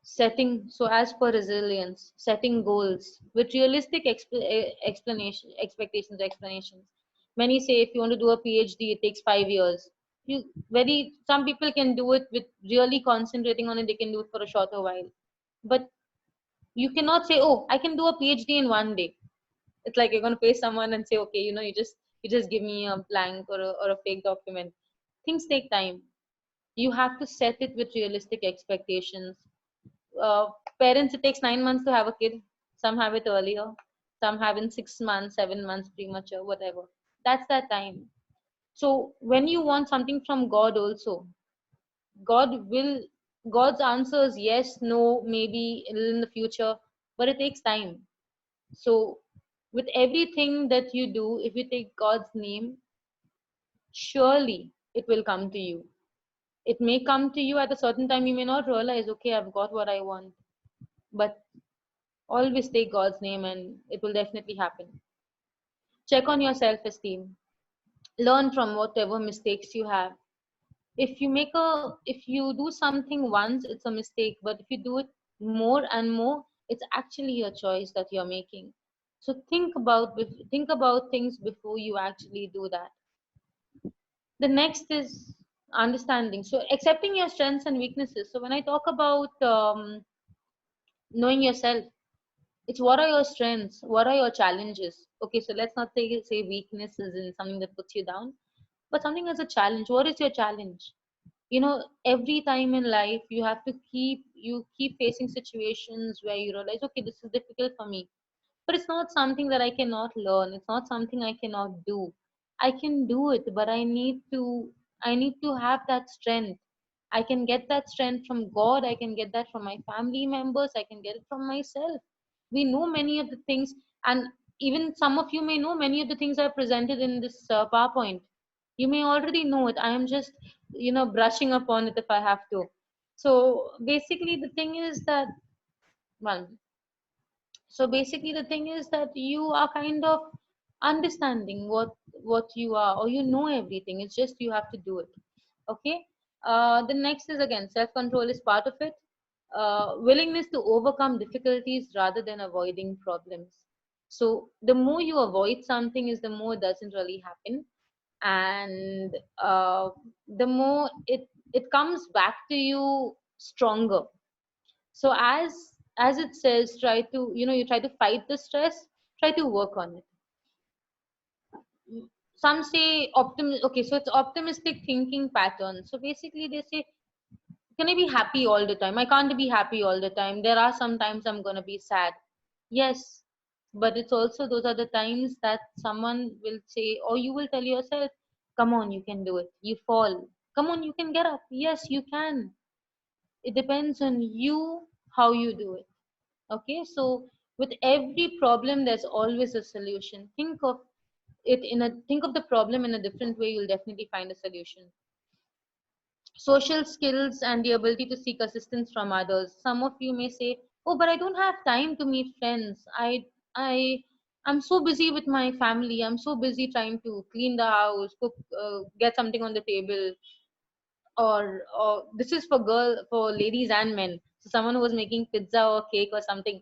so as per resilience, setting goals with realistic expectations. Many say if you want to do a PhD, it takes 5 years. Some people can do it with really concentrating on it, they can do it for a shorter while. But you cannot say, oh, I can do a PhD in one day. It's like you're going to pay someone and say, okay, you just give me a blank or a fake document. Things take time. You have to set it with realistic expectations. uh, Parents, it takes 9 months to have a kid. Some have it earlier, some have in 6 months, 7 months premature, whatever. That's that time. So when you want something from God also, God's answer is yes, no, maybe in the future, but it takes time. So with everything that you do, if you take God's name, surely it will come to you. It may come to you at a certain time. You may not realize, okay, I've got what I want, but always take God's name and it will definitely happen. Check on your self-esteem. Learn from whatever mistakes you have. If you do something once, it's a mistake, but if you do it more and more, it's actually a choice that you're making. So think about things before you actually do that. The next is understanding. So accepting your strengths and weaknesses. So when I talk about knowing yourself, it's what are your strengths, what are your challenges. Okay, so let's not say weaknesses in something that puts you down, but something as a challenge. What is your challenge? Every time in life you keep facing situations where you realize, okay, this is difficult for me, but it's not something that I cannot learn, it's not something I cannot do. I can do it, but I need to have that strength. I can get that strength from God, I can get that from my family members, I can get it from myself. We know many of the things, and even some of you may know many of the things I presented in this PowerPoint. You may already know it. I am just brushing upon it if I have to. So basically the thing is that, well, you are kind of understanding what you are, or everything. It's just you have to do it. Okay. The next is, again, self control is part of it. Willingness to overcome difficulties rather than avoiding problems. So the more you avoid something is the more it doesn't really happen, and the more it comes back to you stronger. So as it says, try to you try to fight the stress, try to work on it. Some say okay, so it's optimistic thinking pattern. So basically they say, can I be happy all the time? I can't be happy all the time. There are some times I'm going to be sad. Yes, but it's also those are the times that someone will say, or you will tell yourself, come on, you can do it. You fall, come on, you can get up. Yes, you can. It depends on you how you do it. Okay, so with every problem there's always a solution. Think of the problem in a different way, you'll definitely find a solution. Social skills and the ability to seek assistance from others. Some of you may say, oh, but I don't have time to meet friends. I'm so busy with my family, I'm so busy trying to clean the house, cook, get something on the table. Or this is for ladies and men, so someone who was making pizza or cake or something.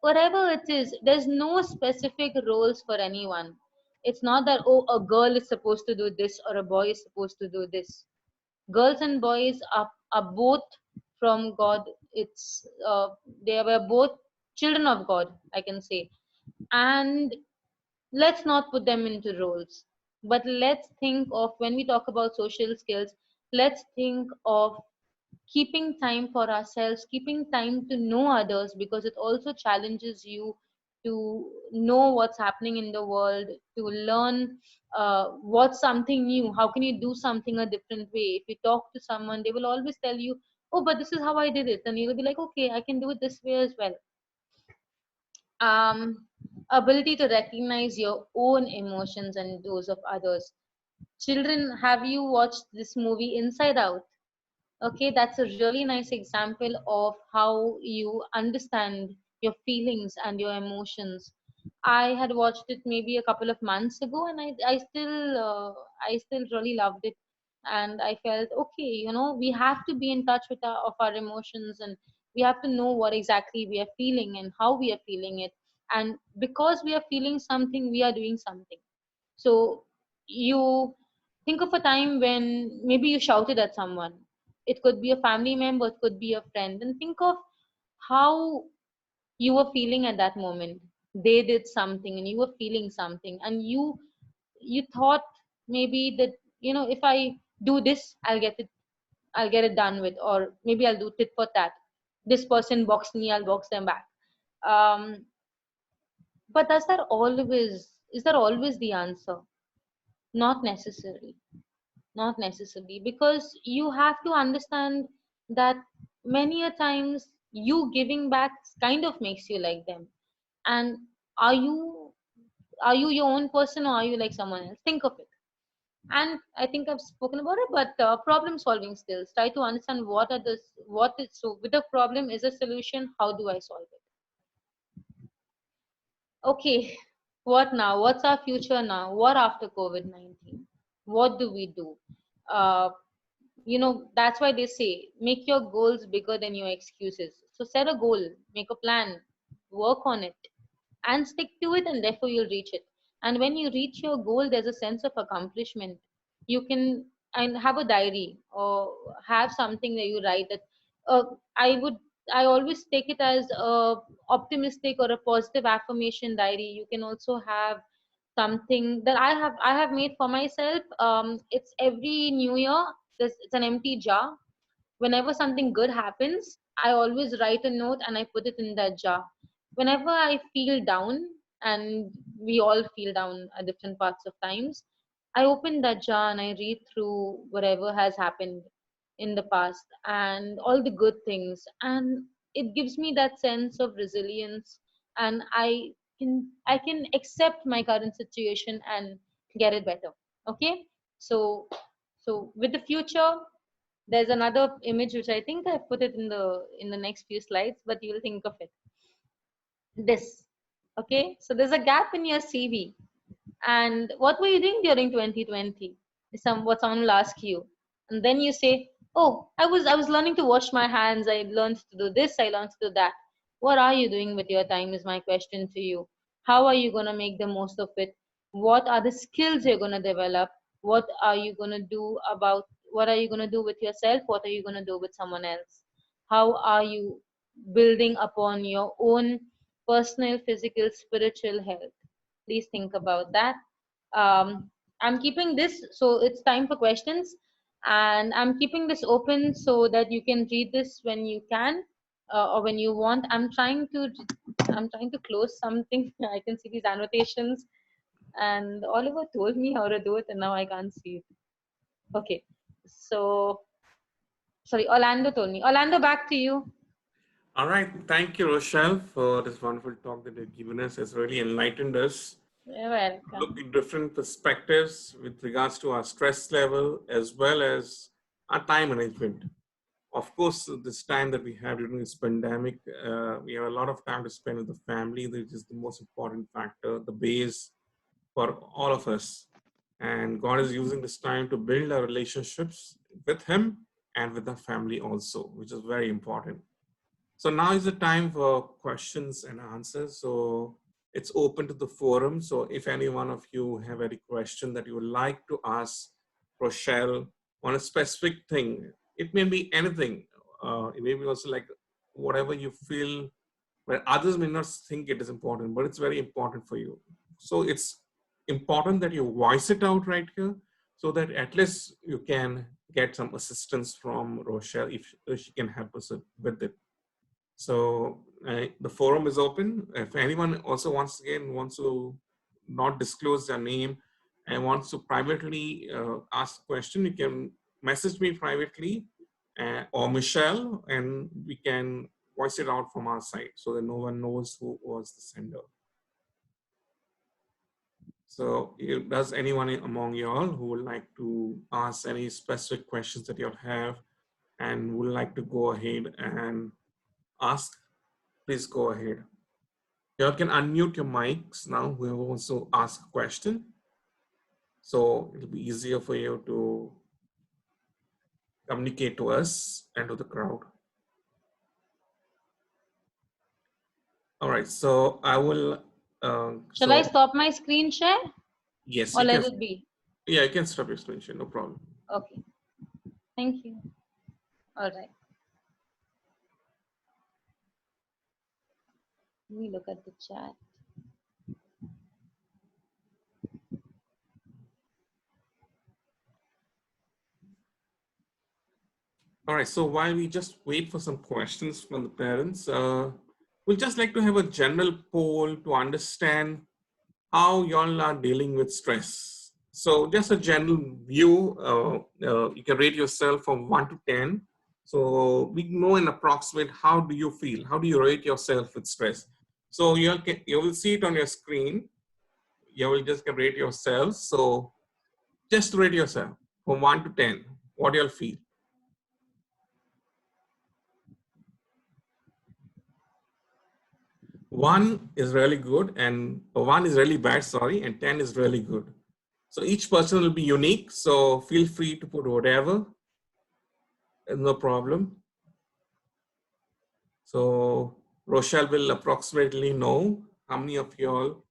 Whatever it is, there's no specific roles for anyone. It's not that, oh, a girl is supposed to do this or a boy is supposed to do this. Girls and boys are both from God. They were both children of God, I can say. And let's not put them into roles, but let's think of, when we talk about social skills, let's think of keeping time for ourselves, keeping time to know others, because it also challenges you to know what's happening in the world, to learn what's something new. How can you do something a different way? If you talk to someone, they will always tell you, oh, but this is how I did it, and you'll be like, okay, I can do it this way as well. Ability to recognize your own emotions and those of others. Children, have you watched this movie Inside Out? Okay, that's a really nice example of how you understand your feelings and your emotions. I had watched it maybe a couple of months ago, and I still really loved it. And I felt, okay, we have to be in touch with our emotions, and we have to know what exactly we are feeling and how we are feeling it. And because we are feeling something, we are doing something. So you think of a time when maybe you shouted at someone. It could be a family member, it could be a friend. And think of how you were feeling at that moment. They did something and you were feeling something, and you thought maybe that, if I do this, I'll get it done with, or maybe I'll do tit for tat. This person boxed me, I'll box them back. Um, but is that always the answer? Not necessarily. Not necessarily, because you have to understand that many a times you giving back kind of makes you like them. And are you are you your own person, or are you like someone else? Think of it. And I think I've spoken about it, but problem solving skills, try to understand what is, so with the problem is a solution, how do I solve it? Okay, what now? What's our future now? What after COVID-19? What do we do? uh, that's why they say make your goals bigger than your excuses. So set a goal, make a plan, work on it, and stick to it, and therefore you'll reach it. And when you reach your goal, there's a sense of accomplishment. You can and have a diary, or have something that you write that, uh, i would I always take it as a optimistic or a positive affirmation diary. You can also have something that I have made for myself. It's every new year, it's an empty jar. Whenever something good happens, I always write a note and I put it in that jar. Whenever I feel down, and we all feel down at different parts of times, I open that jar and I read through whatever has happened in the past and all the good things, and it gives me that sense of resilience, and I can accept my current situation and get it better. Okay, so with the future, there's another image which I think I put it in the next few slides, but you'll think of it. This. Okay, so there's a gap in your CV. And what were you doing during 2020? What someone will ask you. And then you say, oh, I was learning to wash my hands. I learned to do this. I learned to do that. What are you doing with your time is my question to you. How are you going to make the most of it? What are the skills you're going to develop? What are you going to do with yourself? What are you going to do with someone else? How are you building upon your own personal, physical, spiritual health? Please think about that. I'm keeping this, so it's time for questions, and I'm keeping this open so that you can read this when you can, or when you want. I'm trying to close something. I can see these annotations, and Oliver told me how to do it, and now I can't see it. Okay, so sorry, Orlando told me. Orlando, back to you. All right. Thank you, Rochelle, for this wonderful talk that you've given us. It's really enlightened us. You're welcome. Look at different perspectives with regards to our stress level as well as our time management. Of course, this time that we have during this pandemic, we have a lot of time to spend with the family, which is the most important factor, the base for all of us. And God is using this time to build our relationships with Him and with the family also, which is very important. So now is the time for questions and answers. So it's open to the forum. So if any one of you have any question that you would like to ask Rochelle on a specific thing, it may be anything. It may be also like whatever you feel, where others may not think it is important, but it's very important for you. So it's important that you voice it out right here so that at least you can get some assistance from Rochelle if she can help us with it. So the forum is open. If anyone also wants to not disclose their name and wants to privately ask a question, you can message me privately or Michelle, and we can voice it out from our side so that no one knows who was the sender. So does anyone among y'all who would like to ask any specific questions that y'all have and would like to go ahead and ask, please go ahead. Y'all can unmute your mics now, whoever wants to ask a question. So it'll be easier for you to communicate to us and to the crowd. All right, so I will. Shall I stop my screen share? Yes, Or you let can. it be? Yeah, you can stop your screen share, no problem. Okay. Thank you. All right. Let me look at the chat. All right, so while we just wait for some questions from the parents, we'd just like to have a general poll to understand how y'all are dealing with stress. So just a general view, you can rate yourself from 1 to 10. So we know in approximate, how do you feel? How do you rate yourself with stress? So you will see it on your screen. You will just rate yourself. So just rate yourself from 1 to 10. What do you feel? 1 is really good and 1 is really bad, sorry, and 10 is really good. So each person will be unique. So feel free to put whatever, no problem. So Rochelle will approximately know how many of y'all,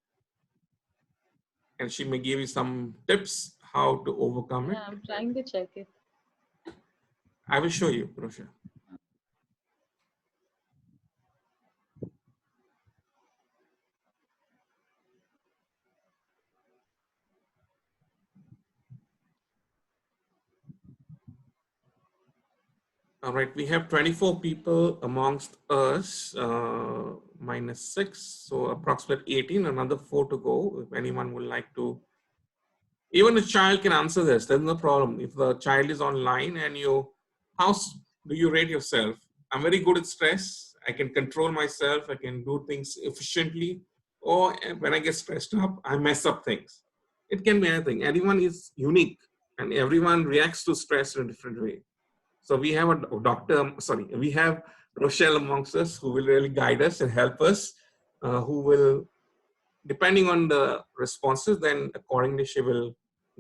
and she may give you some tips how to overcome it. Yeah, I'm trying to check it. I will show you, Rochelle. All right, we have 24 people amongst us, minus 6, so approximate 18, another 4 to go. If anyone would like to, even a child can answer this, there's no problem. If the child is online and how do you rate yourself? I'm very good at stress. I can control myself. I can do things efficiently. Or when I get stressed up, I mess up things. It can be anything. Everyone is unique and everyone reacts to stress in a different way. So we have we have Rochelle amongst us who will really guide us and help us, who will, depending on the responses, then accordingly she will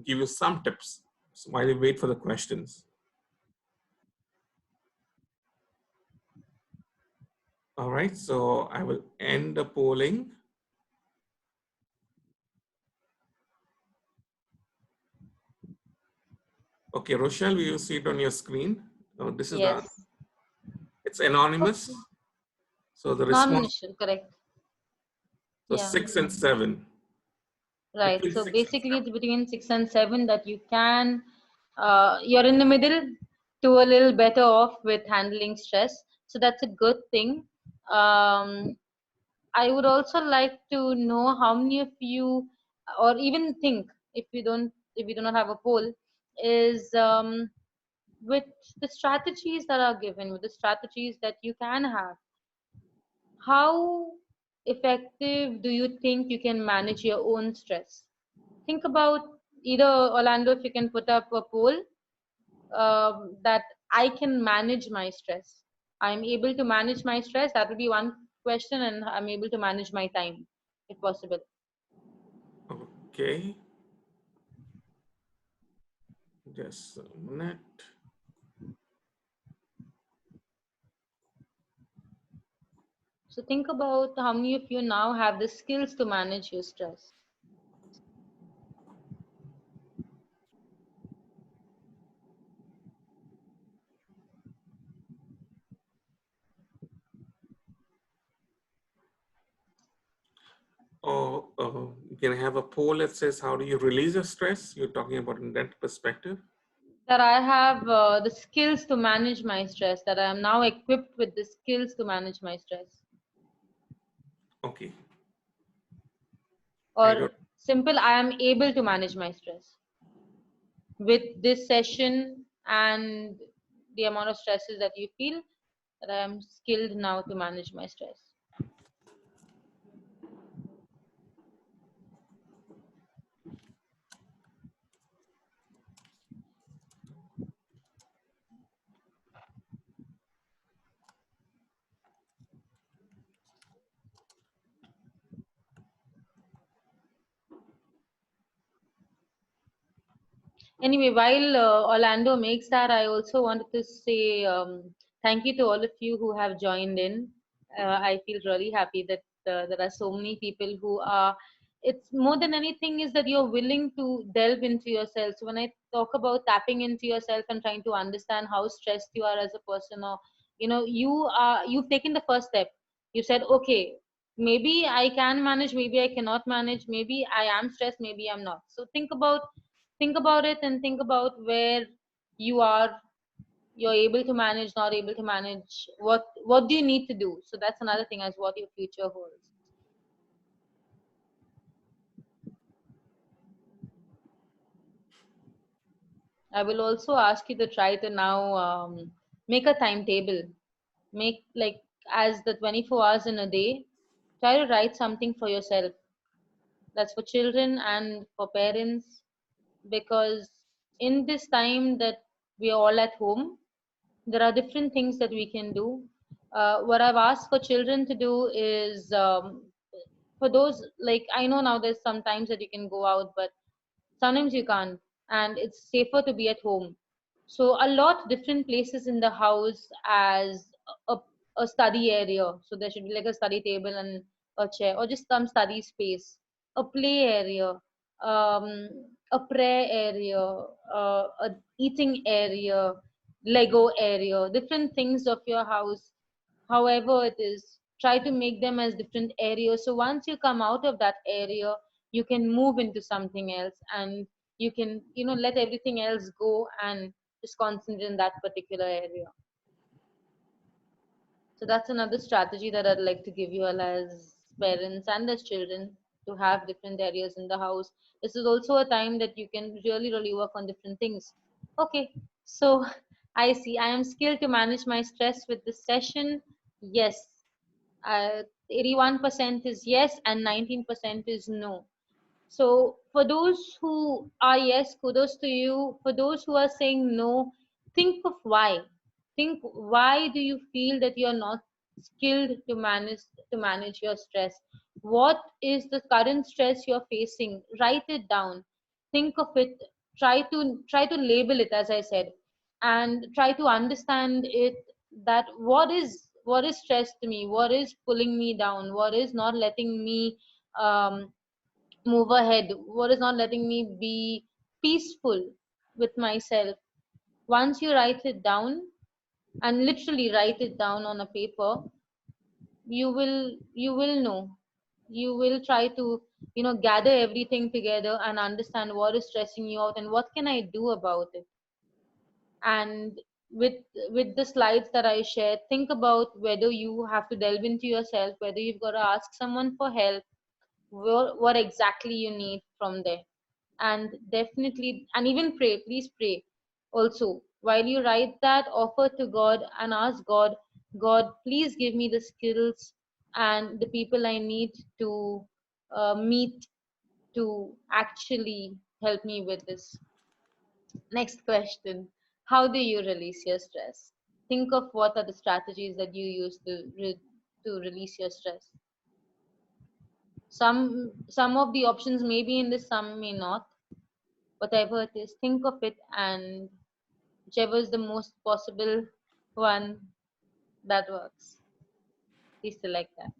give you some tips. So while we wait for the questions. All right, so I will end the polling. Okay, Rochelle, will you see it on your screen? Oh, this is Yes. It's anonymous. Okay. So the response. Non-initial, correct. So Yeah. 6 and 7. Right. So basically it's between 6 and 7 that you can, you're in the middle to a little better off with handling stress. So that's a good thing. I would also like to know how many of you, or even think, if you do not have a poll, is with the strategies that are given, with the strategies that you can have, how effective do you think you can manage your own stress? Think about either, Orlando, if you can put up a poll that I can manage my stress. I'm able to manage my stress. That would be one question, and I'm able to manage my time, if possible. Okay. Just a minute. So think about how many of you now have the skills to manage your stress. Or you can have a poll that says, how do you release your stress? You're talking about in that perspective. That I have the skills to manage my stress, that I am now equipped with the skills to manage my stress. Okay. Or simple, I am able to manage my stress. With this session and the amount of stresses that you feel, that I am skilled now to manage my stress. Anyway, while Orlando makes that, I also wanted to say thank you to all of you who have joined in. I feel really happy that there are so many people who are. It's more than anything is that you're willing to delve into yourself. So when I talk about tapping into yourself and trying to understand how stressed you are as a person, or you've taken the first step. You said, okay, maybe I can manage, maybe I cannot manage, maybe I am stressed, maybe I'm not. So think about it and think about where you are, you're able to manage, not able to manage, what do you need to do. So that's another thing, as what your future holds. I will also ask you to try to now make a timetable, make like as the 24 hours in a day, try to write something for yourself. That's for children and for parents, because in this time that we are all at home, there are different things that we can do. What I've asked for children to do is for those, like, I know now there's sometimes that you can go out, but sometimes you can't, and it's safer to be at home. So a lot different places in the house as a, a study area. So there should be like a study table and a chair, or just some study space, a play area, a prayer area, a eating area, Lego area, different things of your house, however it is, try to make them as different areas. So once you come out of that area, you can move into something else, and you can let everything else go and just concentrate in that particular area. So that's another strategy that I'd like to give you all as parents and as children, to have different areas in the house. This is also a time that you can really work on different things. Okay, so I see I am skilled to manage my stress with this session. Yes, 81% is yes and 19% is no. So for those who are yes, kudos to you. For those who are saying no, think of why. Think, why do you feel that you're not skilled to manage your stress? What is the current stress you're facing? Write it down. Think of it. Try to label it, as I said, and try to understand it, that what is stress to me, what is pulling me down, what is not letting me move ahead, what is not letting me be peaceful with myself. Once you write it down, and literally write it down on a paper, you will know, you will try to gather everything together and understand what is stressing you out and what can I do about it. And with the slides that I shared, think about whether you have to delve into yourself, whether you've got to ask someone for help, what exactly you need from there. And definitely, and even pray, please pray also while you write that, offer to God and ask God, God, please give me the skills and the people I need to meet to actually help me with this. Next question: how do you release your stress? Think of what are the strategies that you use to release your stress. Some of the options may be in this, some may not. Whatever it is, think of it, and whichever is the most possible one that works, please select that.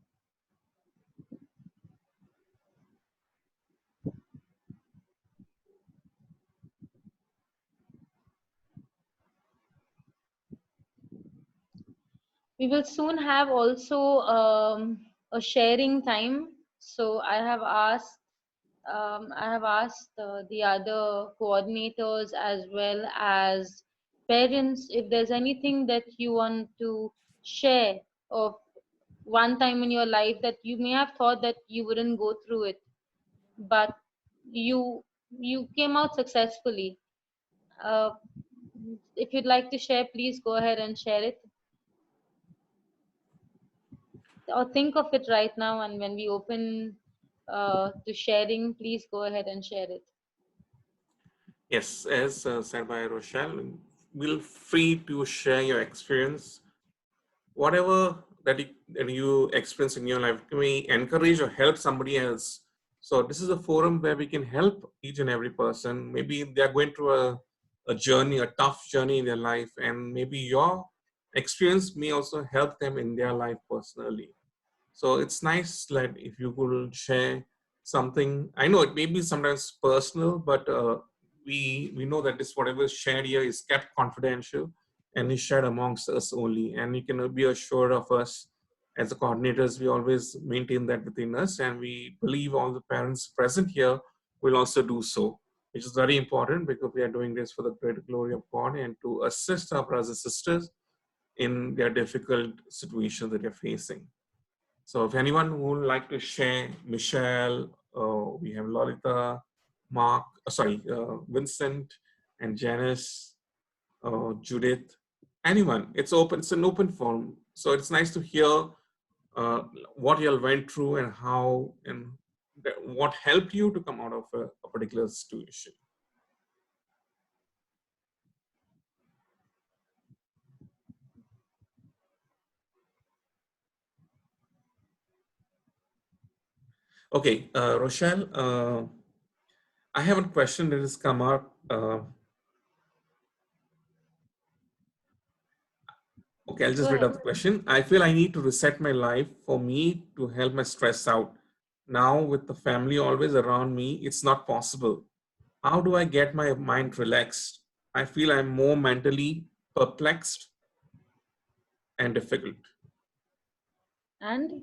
We will soon have also a sharing time. So I have asked the other coordinators as well as parents if there's anything that you want to share of one time in your life that you may have thought that you wouldn't go through it, but you came out successfully. If you'd like to share, please go ahead and share it, or think of it right now, and when we open to sharing, please go ahead and share it. Yes, as said by Rochelle, feel free to share your experience. Whatever that you experience in your life, may encourage or help somebody else. So this is a forum where we can help each and every person. Maybe they're going through a journey, a tough journey in their life, and maybe your experience may also help them in their life personally. So it's nice that if you could share something. I know it may be sometimes personal, but we know that this whatever is shared here is kept confidential and is shared amongst us only. And you can be assured of us as the coordinators, we always maintain that within us, and we believe all the parents present here will also do so, which is very important because we are doing this for the greater glory of God and to assist our brothers and sisters in their difficult situations that they're facing. So if anyone who would like to share, Michelle, we have Lolita, Mark, Vincent and Janice, Judith, anyone, it's open, it's an open forum. So it's nice to hear what you all went through and how and what helped you to come out of a particular situation. Okay, Rochelle, I have a question that has come up. Okay, I'll just read out the question. I feel I need to reset my life for me to help my stress out. Now with the family always around me, it's not possible. How do I get my mind relaxed? I feel I'm more mentally perplexed and difficult. And?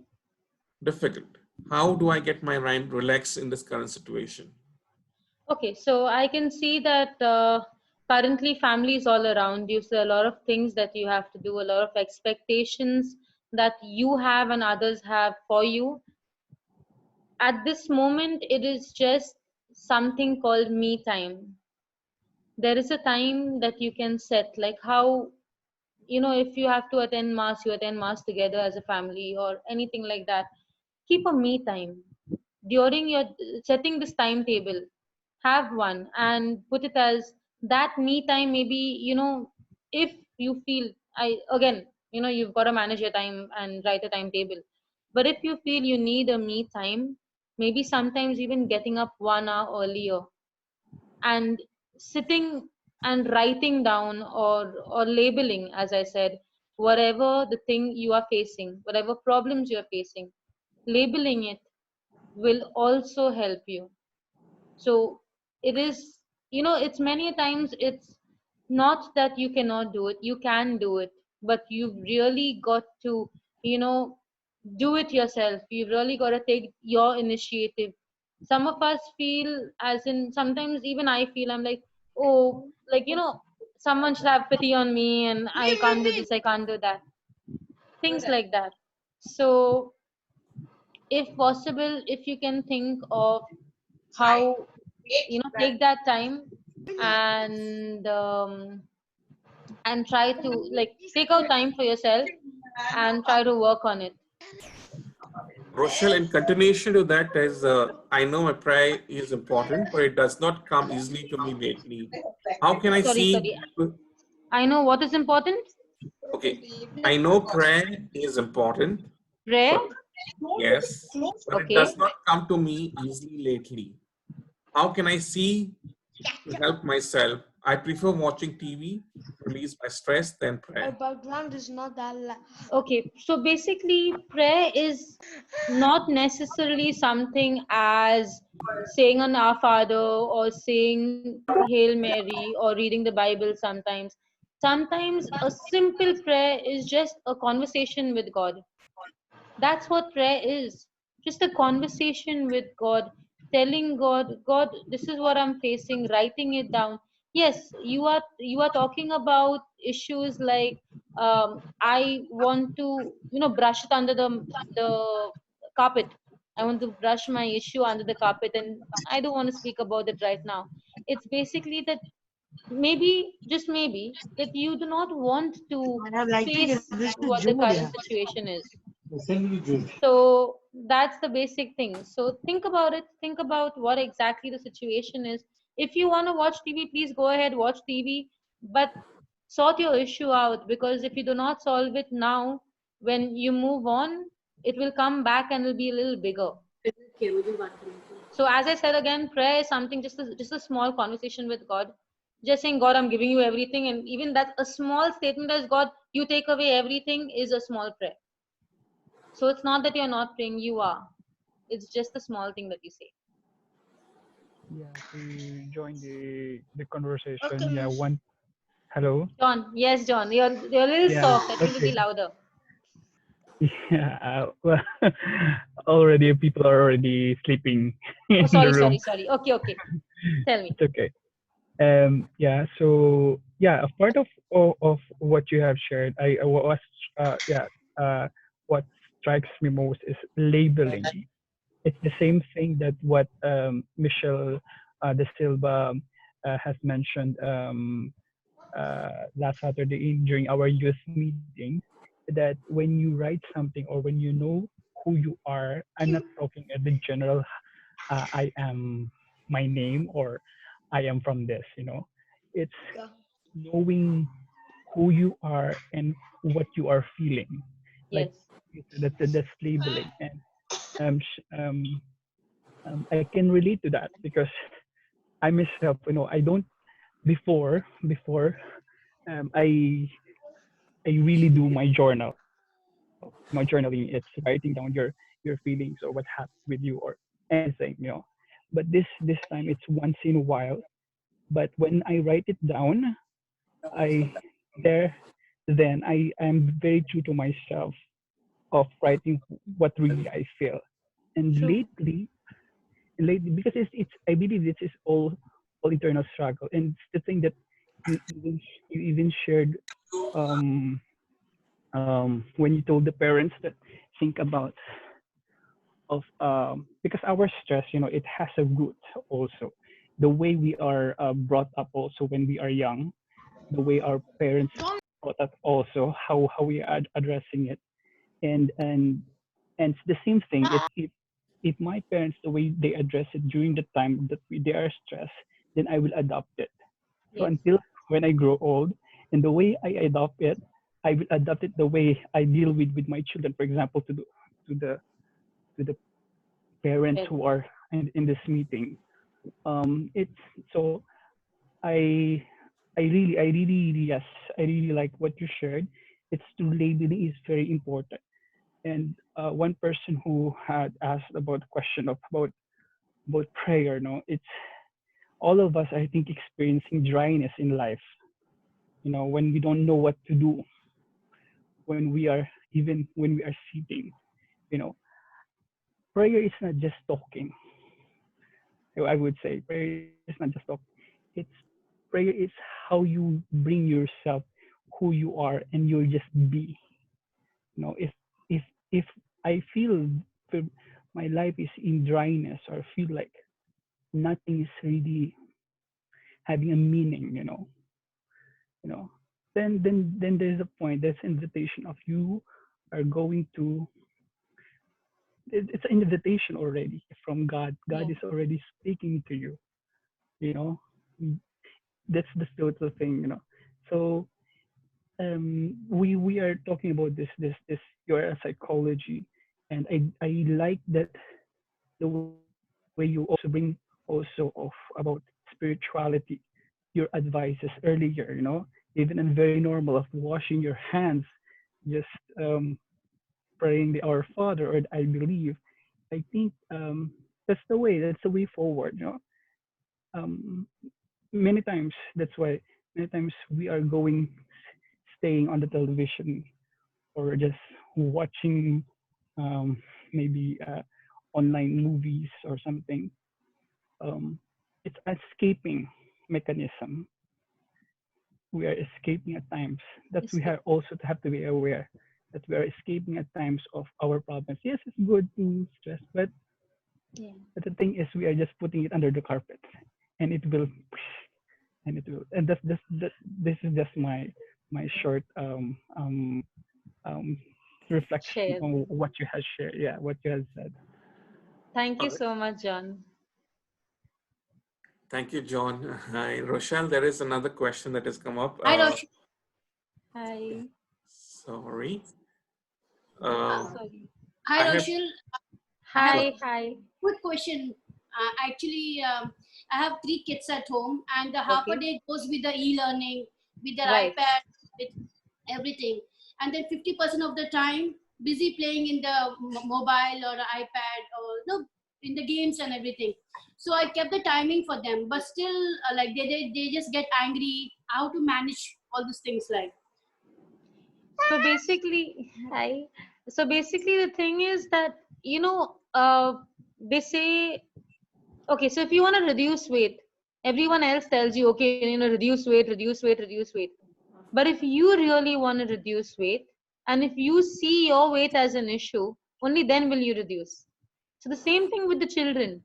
Difficult. How do I get my mind relaxed in this current situation? Okay, so I can see that currently family is all around you. So a lot of things that you have to do, a lot of expectations that you have and others have for you. At this moment, it is just something called me time. There is a time that you can set, like how, you know, if you have to attend mass, you attend mass together as a family or anything like that. Keep a me time. During your setting this timetable, have one and put it as that me time. Maybe, you know, if you feel, you've got to manage your time and write a timetable. But if you feel you need a me time, maybe sometimes even getting up 1 hour earlier and sitting and writing down or labeling, as I said, whatever the thing you are facing, whatever problems you are facing, labeling it will also help you. So it is, you know, it's many times it's not that you cannot do it, you can do it, but you've really got to, you know, do it yourself. You've really got to take your initiative. Some of us feel, as in sometimes even I feel, I'm like, oh, like, you know, someone should have pity on me and I can't do this, I can't do that. Things like that. So if possible, if you can think of how, you know, take that time and try to like take out time for yourself and try to work on it. Rochelle, in continuation to that, is I know my prayer is important, but it does not come easily to me lately. How can I see? I know what is important. Okay, I know prayer is important. Prayer? Yes, but it does not come to me easily lately. How can I see to help myself? I prefer watching TV to release my stress than prayer. Our background is not that loud. Okay, so basically prayer is not necessarily something as saying an Our Father or saying Hail Mary or reading the Bible sometimes. Sometimes a simple prayer is just a conversation with God. That's what prayer is. Just a conversation with God, telling God, God, this is what I'm facing, writing it down. Yes, you are talking about issues like I want to, you know, brush it under the carpet. I want to brush my issue under the carpet, and I don't want to speak about it right now. It's basically that maybe, just maybe, that you do not want to face what the current situation is. So that's the basic thing. So think about it. Think about what exactly the situation is. If you want to watch TV, please go ahead, watch TV. But sort your issue out, because if you do not solve it now, when you move on, it will come back and will be a little bigger. So as I said again, prayer is something, just a small conversation with God. Just saying, God, I'm giving you everything. And even that a small statement as God, you take away everything, is a small prayer. So it's not that you're not praying, you are. It's just a small thing that you say. Yeah, to join the conversation. Okay, Yeah, miss. one. Hello. John, yes, John, you're a little Yeah. soft. I think it'll Okay. be louder. Yeah. Well, already people are already sleeping Oh, in the sorry, room. sorry. Okay. Tell me. It's okay. Yeah. So yeah, a part of what you have shared, I was what strikes me most is labeling. It's the same thing that what Michelle De Silva has mentioned last Saturday during our youth meeting, that when you write something or when you know who you are, I'm not talking at the general, I am my name or I am from this, it's knowing who you are and what you are feeling. Yes. Like that's labeling. And I can relate to that because I myself, I don't before I really do my journal. My journaling, it's writing down your feelings or what happened with you or anything, But this time it's once in a while. But when I write it down, I am very true to myself of writing what really I feel. And True. lately because it's I believe this is all internal struggle, and it's the thing that you even shared when you told the parents that think about of because our stress, it has a root also. The way we are brought up also when we are young, the way our parents brought up also, how we are addressing it, and it's the same thing. If my parents, the way they address it during the time that they are stressed, then I will adopt it. So Yes. until when I grow old, and the way I adopt it, I will adopt it the way I deal with my children. For example, to the parents Yes. who are in this meeting. It's so I I really like what you shared. It's to labeling is very important. And one person who had asked about the question about prayer, it's all of us, I think, experiencing dryness in life. When we don't know what to do, when we are sitting, you know, prayer is not just talking. I would say prayer is not just talking. It's prayer is how you bring yourself, who you are, and you just be. If if I feel my life is in dryness or feel like nothing is really having a meaning, you know, then there's a point, there's invitation of you are going to it's an invitation already from God. God is already speaking to you, you know. That's the total thing, So we are talking about this your psychology, and I like that the way you also bring also of about spirituality, your advices earlier, even and very normal of washing your hands, just praying the Our Father, or I believe, I think that's the way forward, Um, many times many times we are staying on the television or just watching maybe online movies or something. It's escaping mechanism. We are escaping at times. That we have also to have to be aware that we are escaping at times of our problems. Yes, it's good to stress, but the thing is we are just putting it under the carpet, and it will and this is just my short reflection Shared. on what you have shared. Yeah, what you have said. Thank you so much, John. Thank you, John. Hi, Rochelle. There is another question that has come up. Hi, Rochelle. Hi. Sorry. Sorry. Hi, I have- Rochelle. Hi. Quick question. Actually, I have 3 kids at home, and the half a day goes with the e-learning, with their Right. iPad, with everything, and then 50% of the time busy playing in the mobile or iPad or no, in the games and everything. So I kept the timing for them, but still, like they just get angry. How to manage all these things, like. So basically, hi. So basically, the thing is that they say, okay, so if you want to reduce weight, everyone else tells you, okay, reduce weight, reduce weight, reduce weight. But if you really want to reduce weight, and if you see your weight as an issue, only then will you reduce. So the same thing with the children.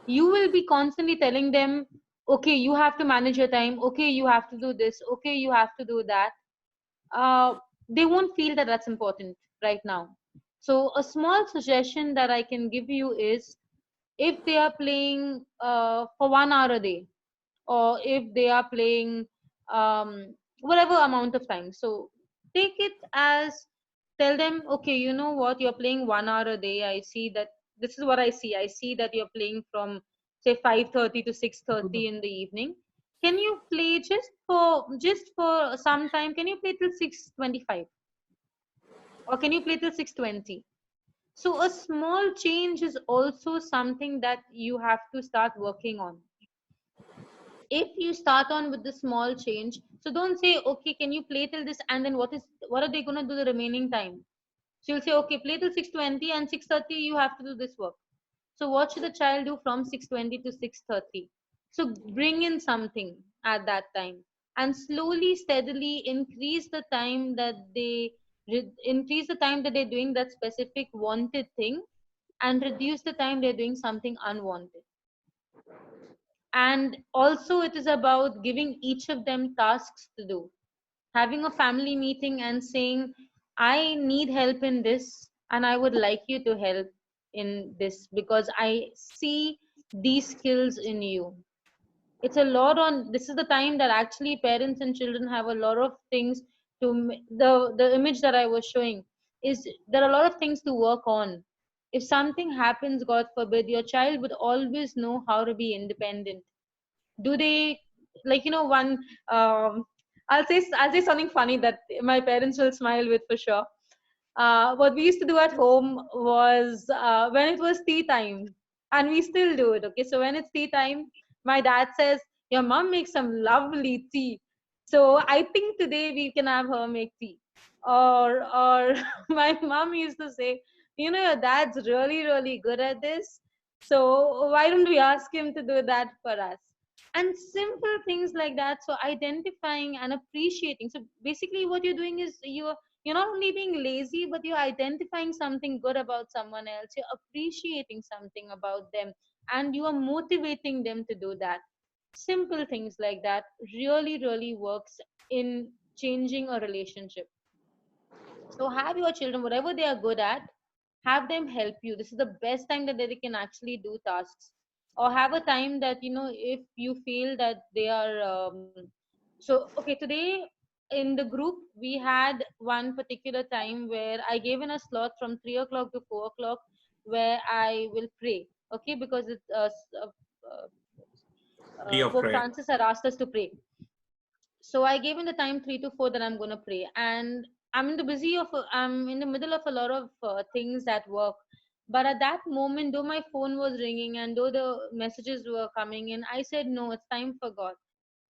You will be constantly telling them, okay, you have to manage your time, okay, you have to do this, okay, you have to do that. They won't feel that that's important right now. So a small suggestion that I can give you is, if they are playing for 1 hour a day, or if they are playing whatever amount of time, so take it as, tell them, okay, you know what, you're playing 1 hour a day. I see that, this is what I see that you're playing from say 5:30 to 6:30 in the evening. Can you play just for some time? Can you play till 6:25, or can you play till 6:20? So a small change is also something that you have to start working on. If you start on with the small change, so don't say, okay, can you play till this, and then what are they going to do the remaining time? So you'll say, okay, play till 6:20, and 6:30 you have to do this work. So what should the child do from 6:20 to 6:30? So bring in something at that time, and slowly, steadily increase the time that they're doing that specific wanted thing, and reduce the time they're doing something unwanted. And also, it is about giving each of them tasks to do, having a family meeting and saying, I need help in this, and I would like you to help in this because I see these skills in you. It's a lot on, this is the time that actually parents and children have a lot of things to the image that I was showing is, there are a lot of things to work on. If something happens, god forbid, your child would always know how to be independent. Do they, like, one, I'll say something funny that my parents will smile with for sure. What we used to do at home was, when it was tea time, and we still do it. Okay, so when it's tea time, my dad says, your mom makes some lovely tea, so I think today we can have her make tea. Or my mom used to say, your dad's really, really good at this, so why don't we ask him to do that for us? And simple things like that. So identifying and appreciating. So basically what you're doing is, you're not only being lazy, but you're identifying something good about someone else. You're appreciating something about them, and you are motivating them to do that. Simple things like that really, really works in changing a relationship. So have your children, whatever they are good at, have them help you. This is the best time that they can actually do tasks. Or have a time that, if you feel that they are, so okay, today in the group we had one particular time where I gave in a slot from 3 o'clock to 4 o'clock, where I will pray. Okay, because it's Day of Pope prayer. Francis had asked us to pray. So I gave in the time 3 to 4 that I'm going to pray, and I'm in the middle of a lot of things at work. But at that moment, though my phone was ringing and though the messages were coming in, I said, no, it's time for God.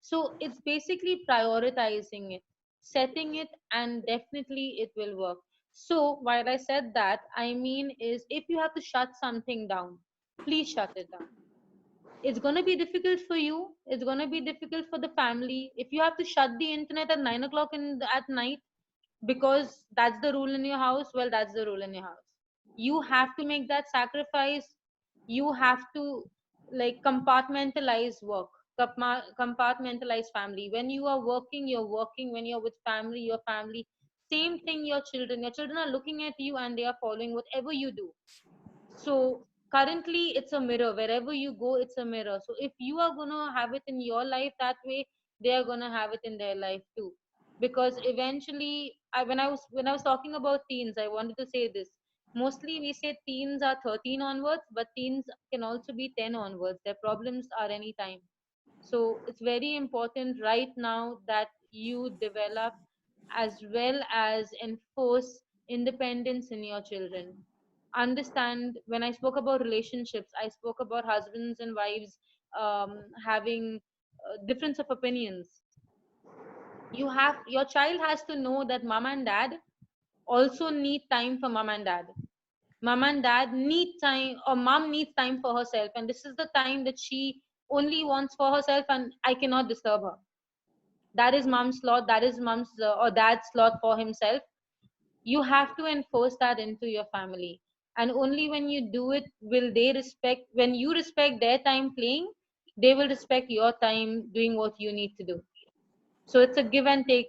So it's basically prioritizing it, setting it, and definitely it will work. So while I said that, I mean is, if you have to shut something down, please shut it down. It's going to be difficult for you, it's going to be difficult for the family. If you have to shut the internet at 9 o'clock at night because that's the rule in your house, well, that's the rule in your house. You have to make that sacrifice. You have to, like, compartmentalize work, compartmentalize family. When you are working, you're working. When you're with family, your family. Same thing, your children are looking at you and they are following whatever you do. So currently it's a mirror. Wherever you go, it's a mirror. So if you are going to have it in your life that way, they are going to have it in their life too. Because eventually, when I was talking about teens, I wanted to say this. Mostly we say teens are 13 onwards, but teens can also be 10 onwards. Their problems are anytime. So it's very important right now that you develop as well as enforce independence in your children. Understand, when I spoke about relationships, I spoke about husbands and wives having difference of opinions. Your child has to know that mom and dad also need time for mom and dad. Mom and dad need time, or mom needs time for herself, and this is the time that she only wants for herself, and I cannot disturb her. That is mom's slot, that is mom's or dad's slot for himself. You have to enforce that into your family, and only when you do it will they respect. When you respect their time playing, they will respect your time doing what you need to do. So it's a give and take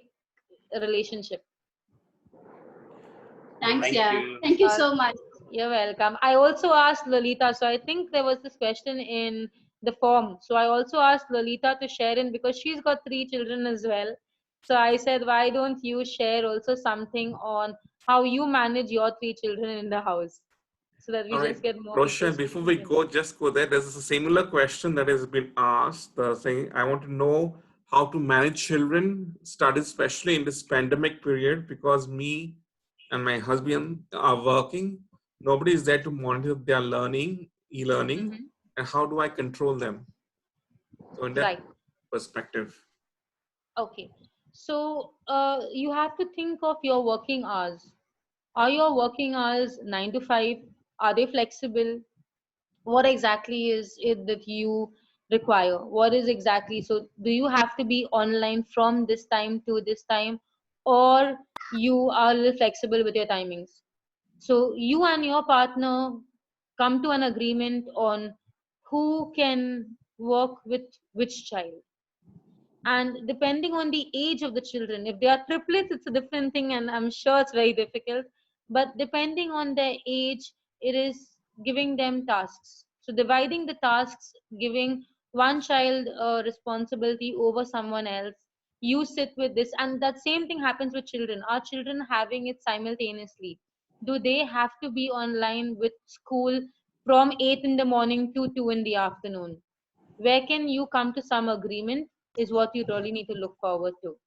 relationship. Thanks, Thank yeah. you. Thank you so much. You're welcome. I also asked Lolita, so I think there was this question in the form. So I also asked Lolita to share in because she's got 3 children as well. So I said, why don't you share also something on how you manage your 3 children in the house, so that we All right, just get more Roshan, people before we speaking. go, just go there. There's a similar question that has been asked, saying, I want to know how to manage children studies, especially in this pandemic period, because me and my husband are working. Nobody is there to monitor their learning, e-learning, and how do I control them? So in that Right. perspective. Okay. So you have to think of your working hours. Are your working hours 9 to 5? Are they flexible? What exactly is it that you require? What is exactly, so do you have to be online from this time to this time, or you are a little flexible with your timings? So you and your partner come to an agreement on who can work with which child, and depending on the age of the children, if they are triplets it's a different thing, and I'm sure it's very difficult, but depending on their age, it is giving them tasks. So dividing the tasks, giving one child a responsibility over someone else. You sit with this, and that same thing happens with children. Are children having it simultaneously? Do they have to be online with school from 8 in the morning to 2 in the afternoon? Where can you come to some agreement is what you really need to look forward to,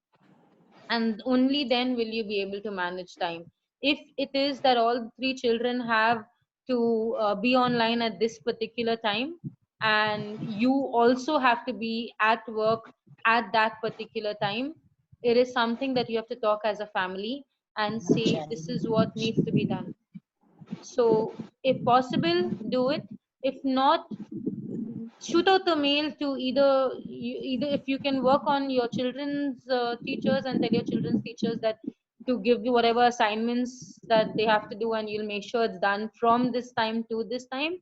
and only then will you be able to manage time. If it is that all 3 children have to be online at this particular time, and you also have to be at work at that particular time, it is something that you have to talk as a family and say this is what needs to be done. So if possible, do it. If not, shoot out the mail to either if you can work on your children's teachers and tell your children's teachers that to give you whatever assignments that they have to do, and you'll make sure it's done from this time to this time,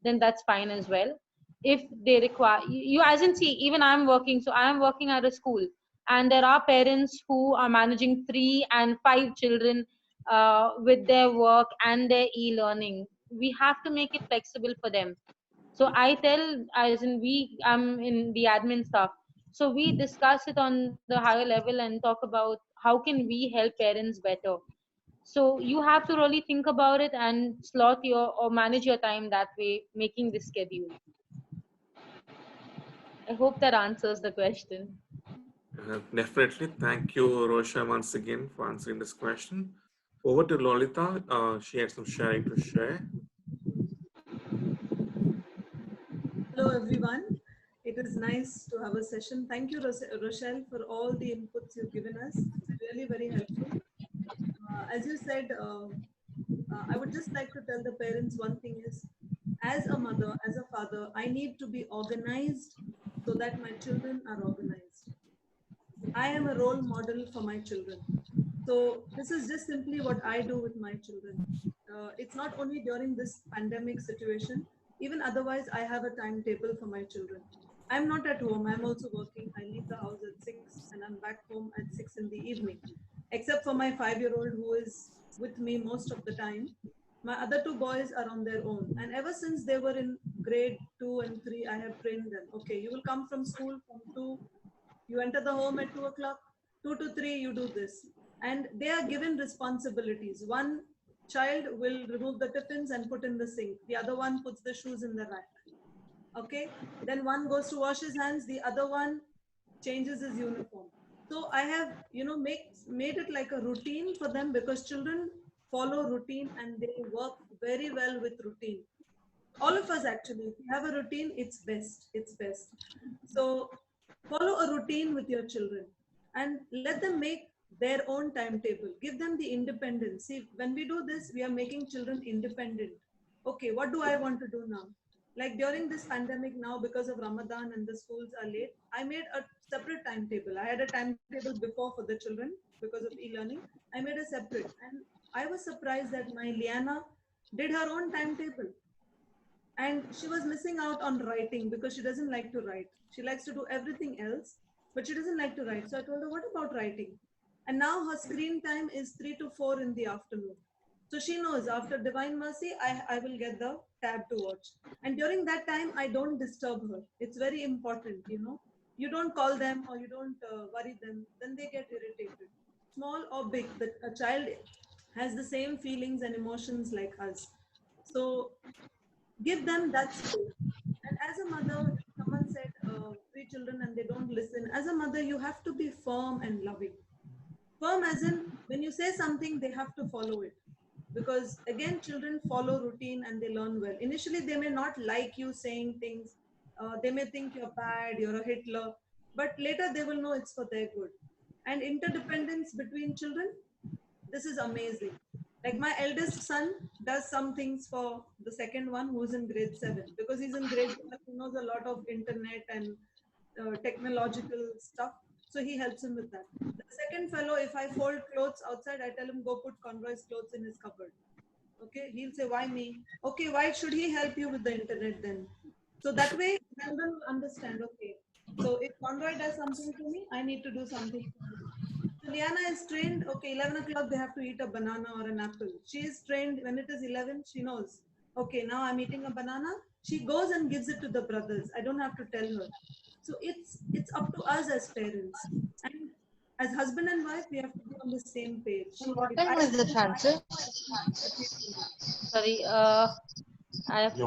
then that's fine as well. If they require you, as in, see, even I'm working, so I am working at a school, and there are parents who are managing 3 and 5 children with their work and their e-learning. We have to make it flexible for them. So I tell, as in I'm in the admin staff. So we discuss it on the higher level and talk about how can we help parents better. So you have to really think about it and slot your or manage your time that way, making this schedule. I hope that answers the question. Definitely. Thank you, Roshan, once again for answering this question. Over to Lolita. She had some sharing to share. Hello, everyone. It is nice to have a session. Thank you, Rochelle, for all the inputs you've given us. It's really very helpful. As you said, I would just like to tell the parents one thing is, as a mother, as a father, I need to be organized so that my children are organized. I am a role model for my children. So this is just simply what I do with my children. It's not only during this pandemic situation, even otherwise, I have a timetable for my children. I'm not at home. I'm also working. I leave the house at 6 and I'm back home at 6 in the evening, except for my 5-year-old who is with me most of the time. My other 2 boys are on their own. And ever since they were in grade 2 and 3, I have trained them. Okay, you will come from school from 2, you enter the home at 2 o'clock, 2 to 3, you do this. And they are given responsibilities. One child will remove the tiffins and put in the sink. The other one puts the shoes in the rack. Okay. Then one goes to wash his hands. The other one changes his uniform. So I have, made it like a routine for them, because children follow routine and they work very well with routine. All of us actually, if you have a routine, it's best. It's best. So follow a routine with your children and let them make their own timetable. Give them the independence. See, when we do this, we are making children independent. Okay, what do I want to do now? Like during this pandemic now, because of Ramadan and the schools are late, I made a separate timetable. I had a timetable before for the children because of e-learning. I made a separate, and I was surprised that my Liana did her own timetable. And she was missing out on writing because she doesn't like to write. She likes to do everything else, but she doesn't like to write. So I told her, what about writing? And now her screen time is 3 to 4 in the afternoon. So she knows after Divine Mercy, I will get the tab to watch. And during that time, I don't disturb her. It's very important, You don't call them or you don't worry them. Then they get irritated. Small or big, a child has the same feelings and emotions like us. So give them that space. And as a mother, someone said 3 children and they don't listen. As a mother, you have to be firm and loving. Firm as in, when you say something, they have to follow it. Because again, children follow routine and they learn well. Initially, they may not like you saying things. They may think you're bad, you're a Hitler. But later they will know it's for their good. And interdependence between children, this is amazing. Like my eldest son does some things for the second one who's in grade 7, because he's in grade 7, he knows a lot of internet and technological stuff. So he helps him with that. The second fellow, if I fold clothes outside, I tell him, go put Conroy's clothes in his cupboard. Okay, he'll say, why me? Okay, why should he help you with the internet then? So that way, children will understand, okay. So if Conroy does something to me, I need to do something for him. So Liana is trained, okay, 11 o'clock they have to eat a banana or an apple. She is trained, when it is 11, she knows, okay, now I'm eating a banana. She goes and gives it to the brothers. I don't have to tell her. So it's up to us as parents. And as husband and wife, we have to be on the same page. What time is the transit? Sorry, I have,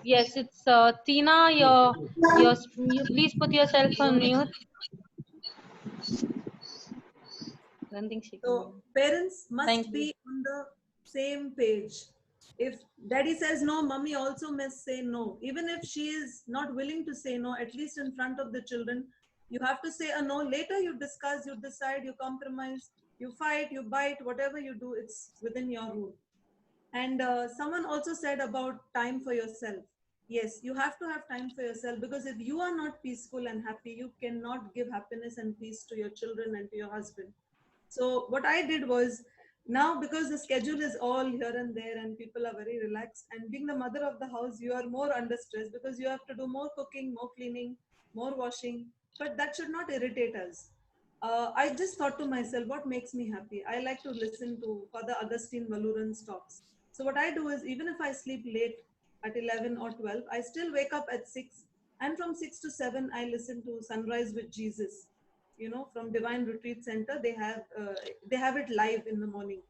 yes, it's Tina. You please put yourself on mute. I don't think she can. So parents must be on the same page. If daddy says no, mommy also must say no. Even if she is not willing to say no, at least in front of the children, you have to say a no. Later you discuss, you decide, you compromise, you fight, you bite, whatever you do, it's within your rule. And someone also said about time for yourself. Yes, you have to have time for yourself, because if you are not peaceful and happy, you cannot give happiness and peace to your children and to your husband. So what I did was, now because the schedule is all here and there and people are very relaxed, and being the mother of the house, you are more under stress because you have to do more cooking, more cleaning, more washing, but that should not irritate us. I just thought to myself, what makes me happy? I like to listen to Father Augustine Valuran's talks. So what I do is, even if I sleep late at 11 or 12, I still wake up at 6, and from 6 to 7, I listen to Sunrise with Jesus. From Divine Retreat Center, they have it live in the morning.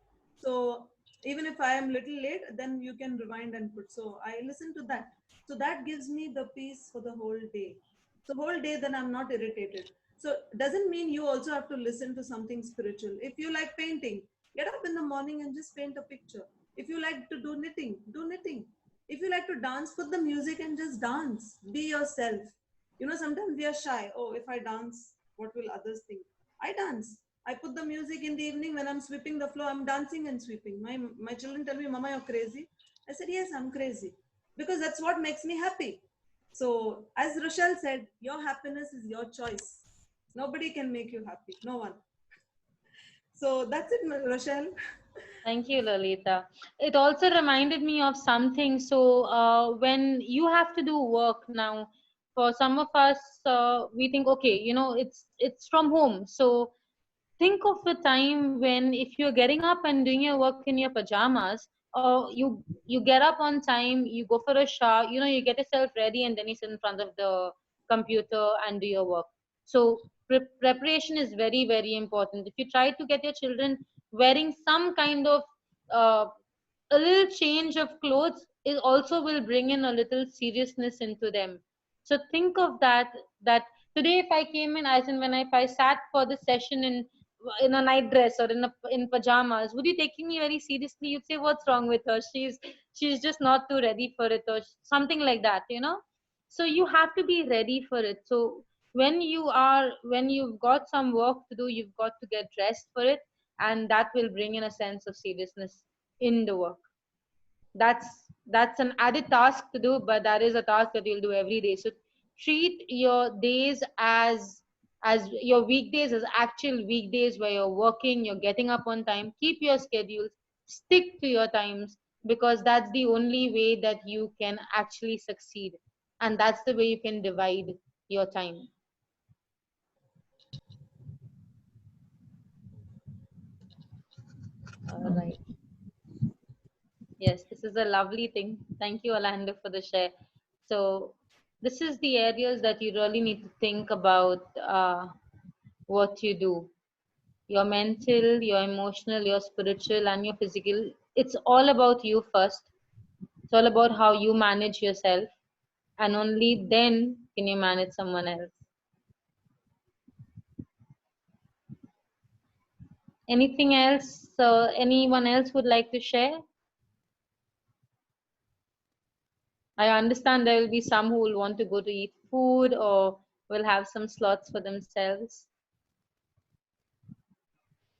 So even if I am little late, then you can rewind and put. So I listen to that. So that gives me the peace for the whole day. So whole day, then I'm not irritated. So doesn't mean you also have to listen to something spiritual. If you like painting, get up in the morning and just paint a picture. If you like to do knitting, do knitting. If you like to dance, put the music and just dance. Be yourself. Sometimes we are shy. Oh, if I dance, what will others think? I dance. I put the music in the evening when I'm sweeping the floor. I'm dancing and sweeping. My children tell me, Mama, you're crazy. I said, yes, I'm crazy. Because that's what makes me happy. So as Rochelle said, your happiness is your choice. Nobody can make you happy. No one. So that's it, Rochelle. Thank you, Lalita. It also reminded me of something. So when you have to do work now, for some of us, we think, okay, it's from home. So think of a time when, if you're getting up and doing your work in your pajamas, or you get up on time, you go for a shower, you get yourself ready, and then you sit in front of the computer and do your work. So preparation is very, very important. If you try to get your children wearing some kind of a little change of clothes is also will bring in a little seriousness into them. So think of that, that today if I came in, as in when if I sat for the session in a night dress or in pajamas, would you taking me very seriously? You'd say, what's wrong with her? She's just not too ready for it, or something like that, you know. So you have to be ready for it. So when you've got some work to do, you've got to get dressed for it, and that will bring in a sense of seriousness in the work. That's an added task to do, but that is a task that you'll do every day. So treat your days as your weekdays as actual weekdays where you're working, you're getting up on time. Keep your schedules, stick to your times, because that's the only way that you can actually succeed, and that's the way you can divide your time. All right. Yes, this is a lovely thing. Thank you, Orlando, for the share. So this is the areas that you really need to think about what you do. Your mental, your emotional, your spiritual, and your physical. It's all about you first. It's all about how you manage yourself, and only then can you manage someone else. Anything else? Anyone else would like to share? I understand there will be some who will want to go to eat food or will have some slots for themselves.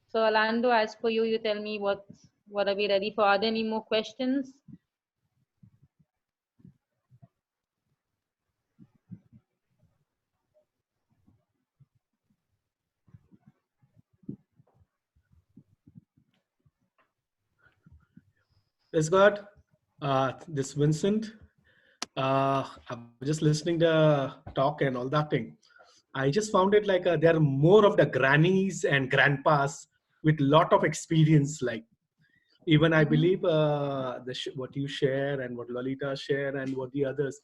So Orlando, as per you, you tell me what are we ready for? Are there any more questions? Praise God. This Vincent. I'm just listening to talk and all that thing. I just found it like there are more of the grannies and grandpas with lot of experience. Like even I believe what you share and what Lolita share and what the others.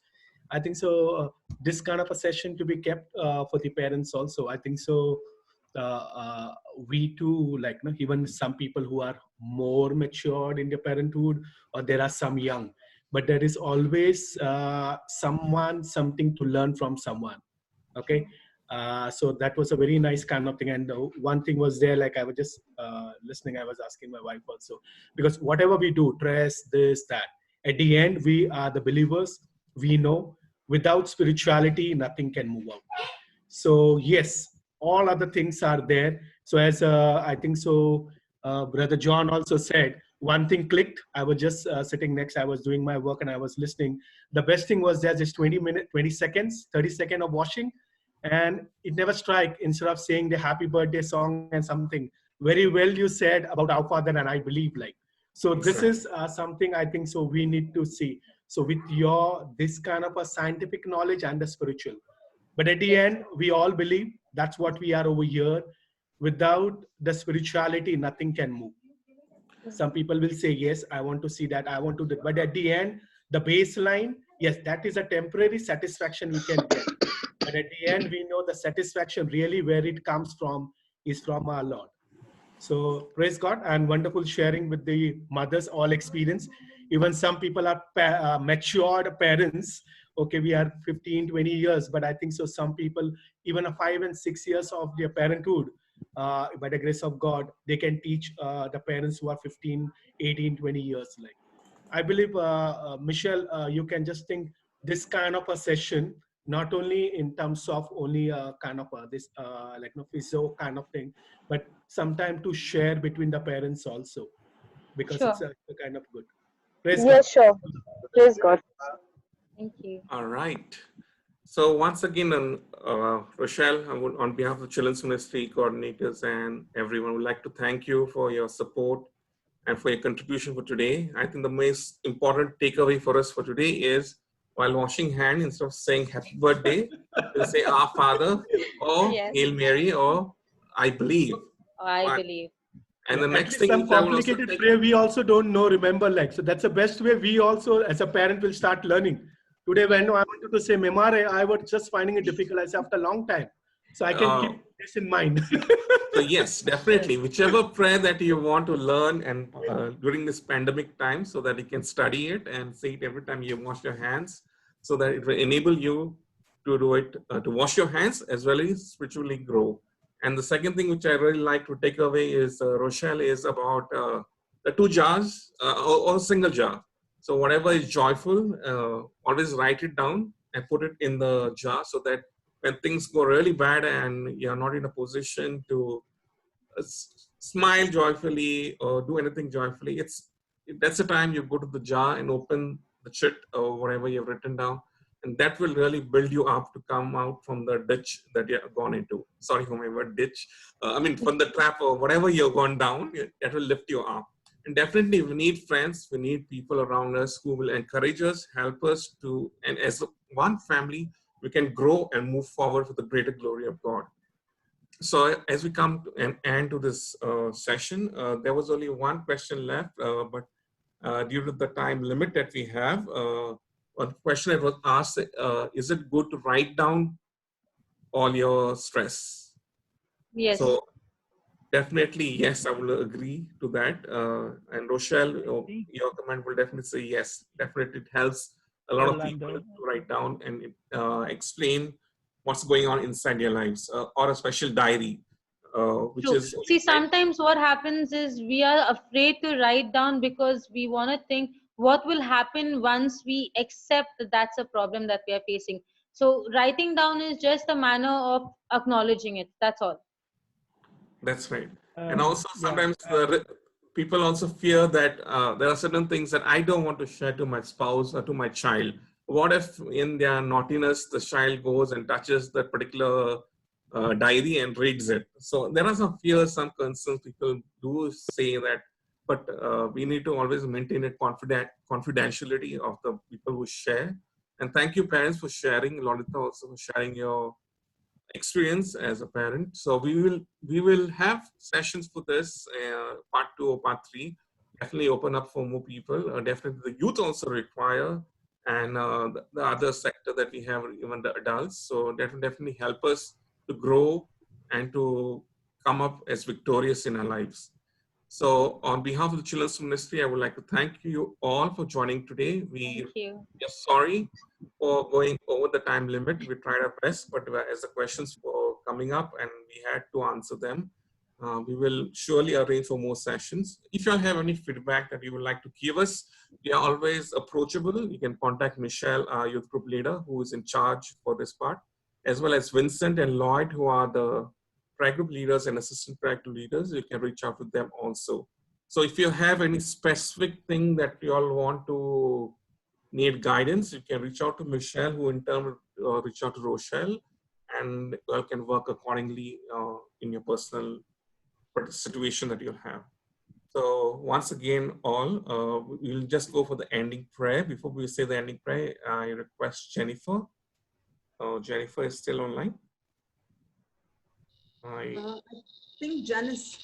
I think so. This kind of a session to be kept for the parents also. I think so. We too, like even some people who are more matured in their parenthood, or there are some young, but there is always something to learn from someone. Okay. So that was a very nice kind of thing. And one thing was there, like I was just listening, I was asking my wife also, because whatever we do, dress, this, that, at the end, we are the believers. We know without spirituality, nothing can move out. So yes, all other things are there. So as I think so, Brother John also said, one thing clicked. I was just sitting next, I was doing my work and I was listening. The best thing was there's just 20 seconds, 30 seconds of washing. And it never strike, instead of saying the happy birthday song and something very well you said about our Father, and I believe like. So this is something I think so we need to see. So with this kind of a scientific knowledge and the spiritual. But at the end, we all believe that's what we are over here. Without the spirituality, nothing can move. Some people will say, yes, I want to see that, I want to do that. But at the end, the baseline, yes, that is a temporary satisfaction we can get. But at the end, we know the satisfaction really where it comes from is from our Lord. So praise God, and wonderful sharing with the mothers, all experience. Even some people are matured parents. Okay, we are 15, 20 years, but I think so some people, even 5 and 6 years of their parenthood, by the grace of God, they can teach the parents who are 15, 18, 20 years. Like, I believe, Michelle, you can just think this kind of a session, not only in terms of only kind of this like physio kind of thing, but sometime to share between the parents also, because Sure. it's a kind of good. Praise Yes, God. sure. Praise God. Thank you. All right. So once again, Rochelle, I would, on behalf of Children's Ministry coordinators and everyone, would like to thank you for your support and for your contribution for today. I think the most important takeaway for us for today is, while washing hands, instead of saying happy birthday, we'll say Our Father, or Yes. Hail Mary, or I believe. I believe. And the At next least thing some which I will also complicated take, prayer we also don't know, remember, like, so that's the best way we also as a parent will start learning. Today when I wanted to say Memare, I was just finding it difficult. I said after a long time. So I can keep this in mind. So yes, definitely, whichever prayer that you want to learn and during this pandemic time, so that you can study it and say it every time you wash your hands, so that it will enable you to do it, to wash your hands as well as spiritually grow. And the second thing which I really like to take away is, Rochelle, is about the 2 jars or a single jar. So whatever is joyful, always write it down and put it in the jar, so that when things go really bad and you're not in a position to smile joyfully or do anything joyfully, that's the time you go to the jar and open the chit or whatever you've written down, and that will really build you up to come out from the ditch that you've gone into. Sorry for my word, ditch. I mean, from the trap or whatever you've gone down, that will lift you up. And definitely we need friends, we need people around us who will encourage us, help us to, and as one family, we can grow and move forward for the greater glory of God. So as we come to an end to this session, there was only one question left, but due to the time limit that we have, one question that was asked, is it good to write down all your stress? Yes. So definitely, yes, I will agree to that. And Rochelle, your comment will definitely say yes. Definitely, it helps a lot of people to write down and explain what's going on inside their lives, or a special diary, which True. is. See, sometimes what happens is we are afraid to write down because we want to think what will happen once we accept that that's a problem that we are facing. So writing down is just a manner of acknowledging it. That's all. That's right. And also sometimes people also fear that there are certain things that I don't want to share to my spouse or to my child. What if in their naughtiness, the child goes and touches that particular diary and reads it? So there are some fears, some concerns. People do say that, but we need to always maintain a confidentiality of the people who share. And thank you, parents, for sharing. Lolita also for sharing your experience as a parent. So we will have sessions for this, part 2 or part 3. Definitely open up for more people. Definitely the youth also require, and the other sector that we have, even the adults. So that will definitely help us to grow and to come up as victorious in our lives. So on behalf of the Children's Ministry, I would like to thank you all for joining today. We are sorry for going over the time limit. We tried our best, but as the questions were coming up and we had to answer them, we will surely arrange for more sessions. If you have any feedback that you would like to give us, we are always approachable. You can contact Michelle, our youth group leader, who is in charge for this part, as well as Vincent and Lloyd, who are the prayer group leaders and assistant prayer group leaders. You can reach out to them also. So if you have any specific thing that you all want to need guidance, you can reach out to Michelle, who in turn will reach out to Rochelle, and you all can work accordingly in your personal situation that you'll have. So once again, all, we'll just go for the ending prayer. Before we say the ending prayer, I request Jennifer. Jennifer is still online. I think Janice.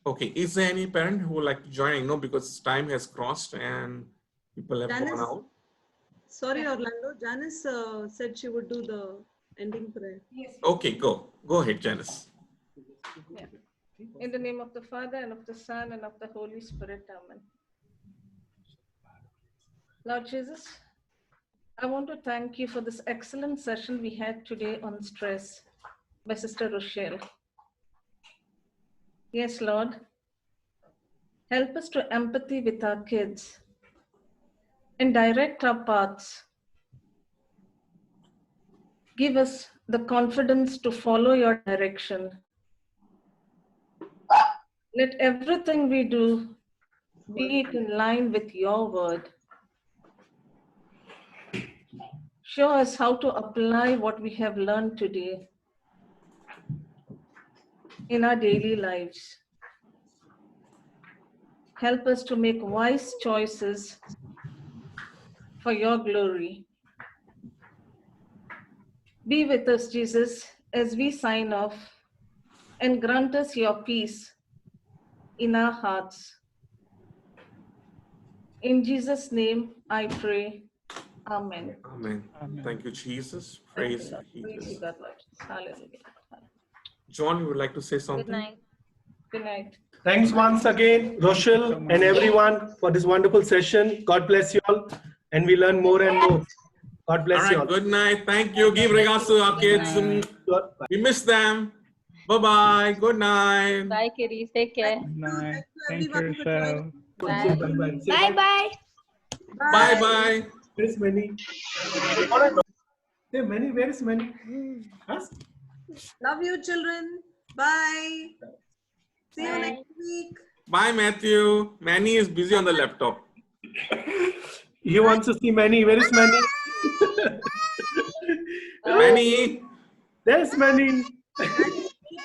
Okay, is there any parent who would like to join? I know because time has crossed and people have gone out. Sorry, Orlando. Janice said she would do the ending prayer. Yes. Okay, go ahead, Janice. Yeah. In the name of the Father and of the Son and of the Holy Spirit, amen. Lord Jesus, I want to thank you for this excellent session we had today on stress by Sister Rochelle. Yes, Lord, help us to empathy with our kids and direct our paths. Give us the confidence to follow your direction. Let everything we do be it in line with your word. Show us how to apply what we have learned today in our daily lives. Help us to make wise choices for your glory. Be with us, Jesus, as we sign off, and grant us your peace in our hearts. In Jesus' name I pray. Amen. Amen. Amen. Thank you, Jesus. Thank Praise you, Lord. Praise Jesus. you, God, Lord. Hallelujah. John, you would like to say something? Good night. Good night. Thanks once again, Rochelle and everyone for this wonderful session. God bless you all. And we learn more and more. God bless All you right, all. good night. Thank you. Give regards to our kids. We miss them. Bye-bye. Good night. Bye, kiddies. Take care. Good night. Thank you, everyone for Rochelle. Bye. Bye-bye. Say Bye-bye. Bye-bye. Where's Manny? Hey, Manny, where is Manny? Huh? Love you, children. Bye. See you Bye. next week. Bye, Matthew. Manny is busy on the laptop. He wants to see Manny. Where is Manny? Manny, There's Manny.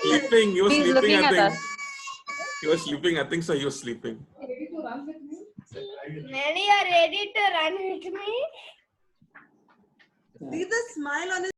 sleeping. He was He's sleeping, looking I at think. us. He was sleeping. I think so. He was sleeping. Nanny, are ready to run with me? See the smile on his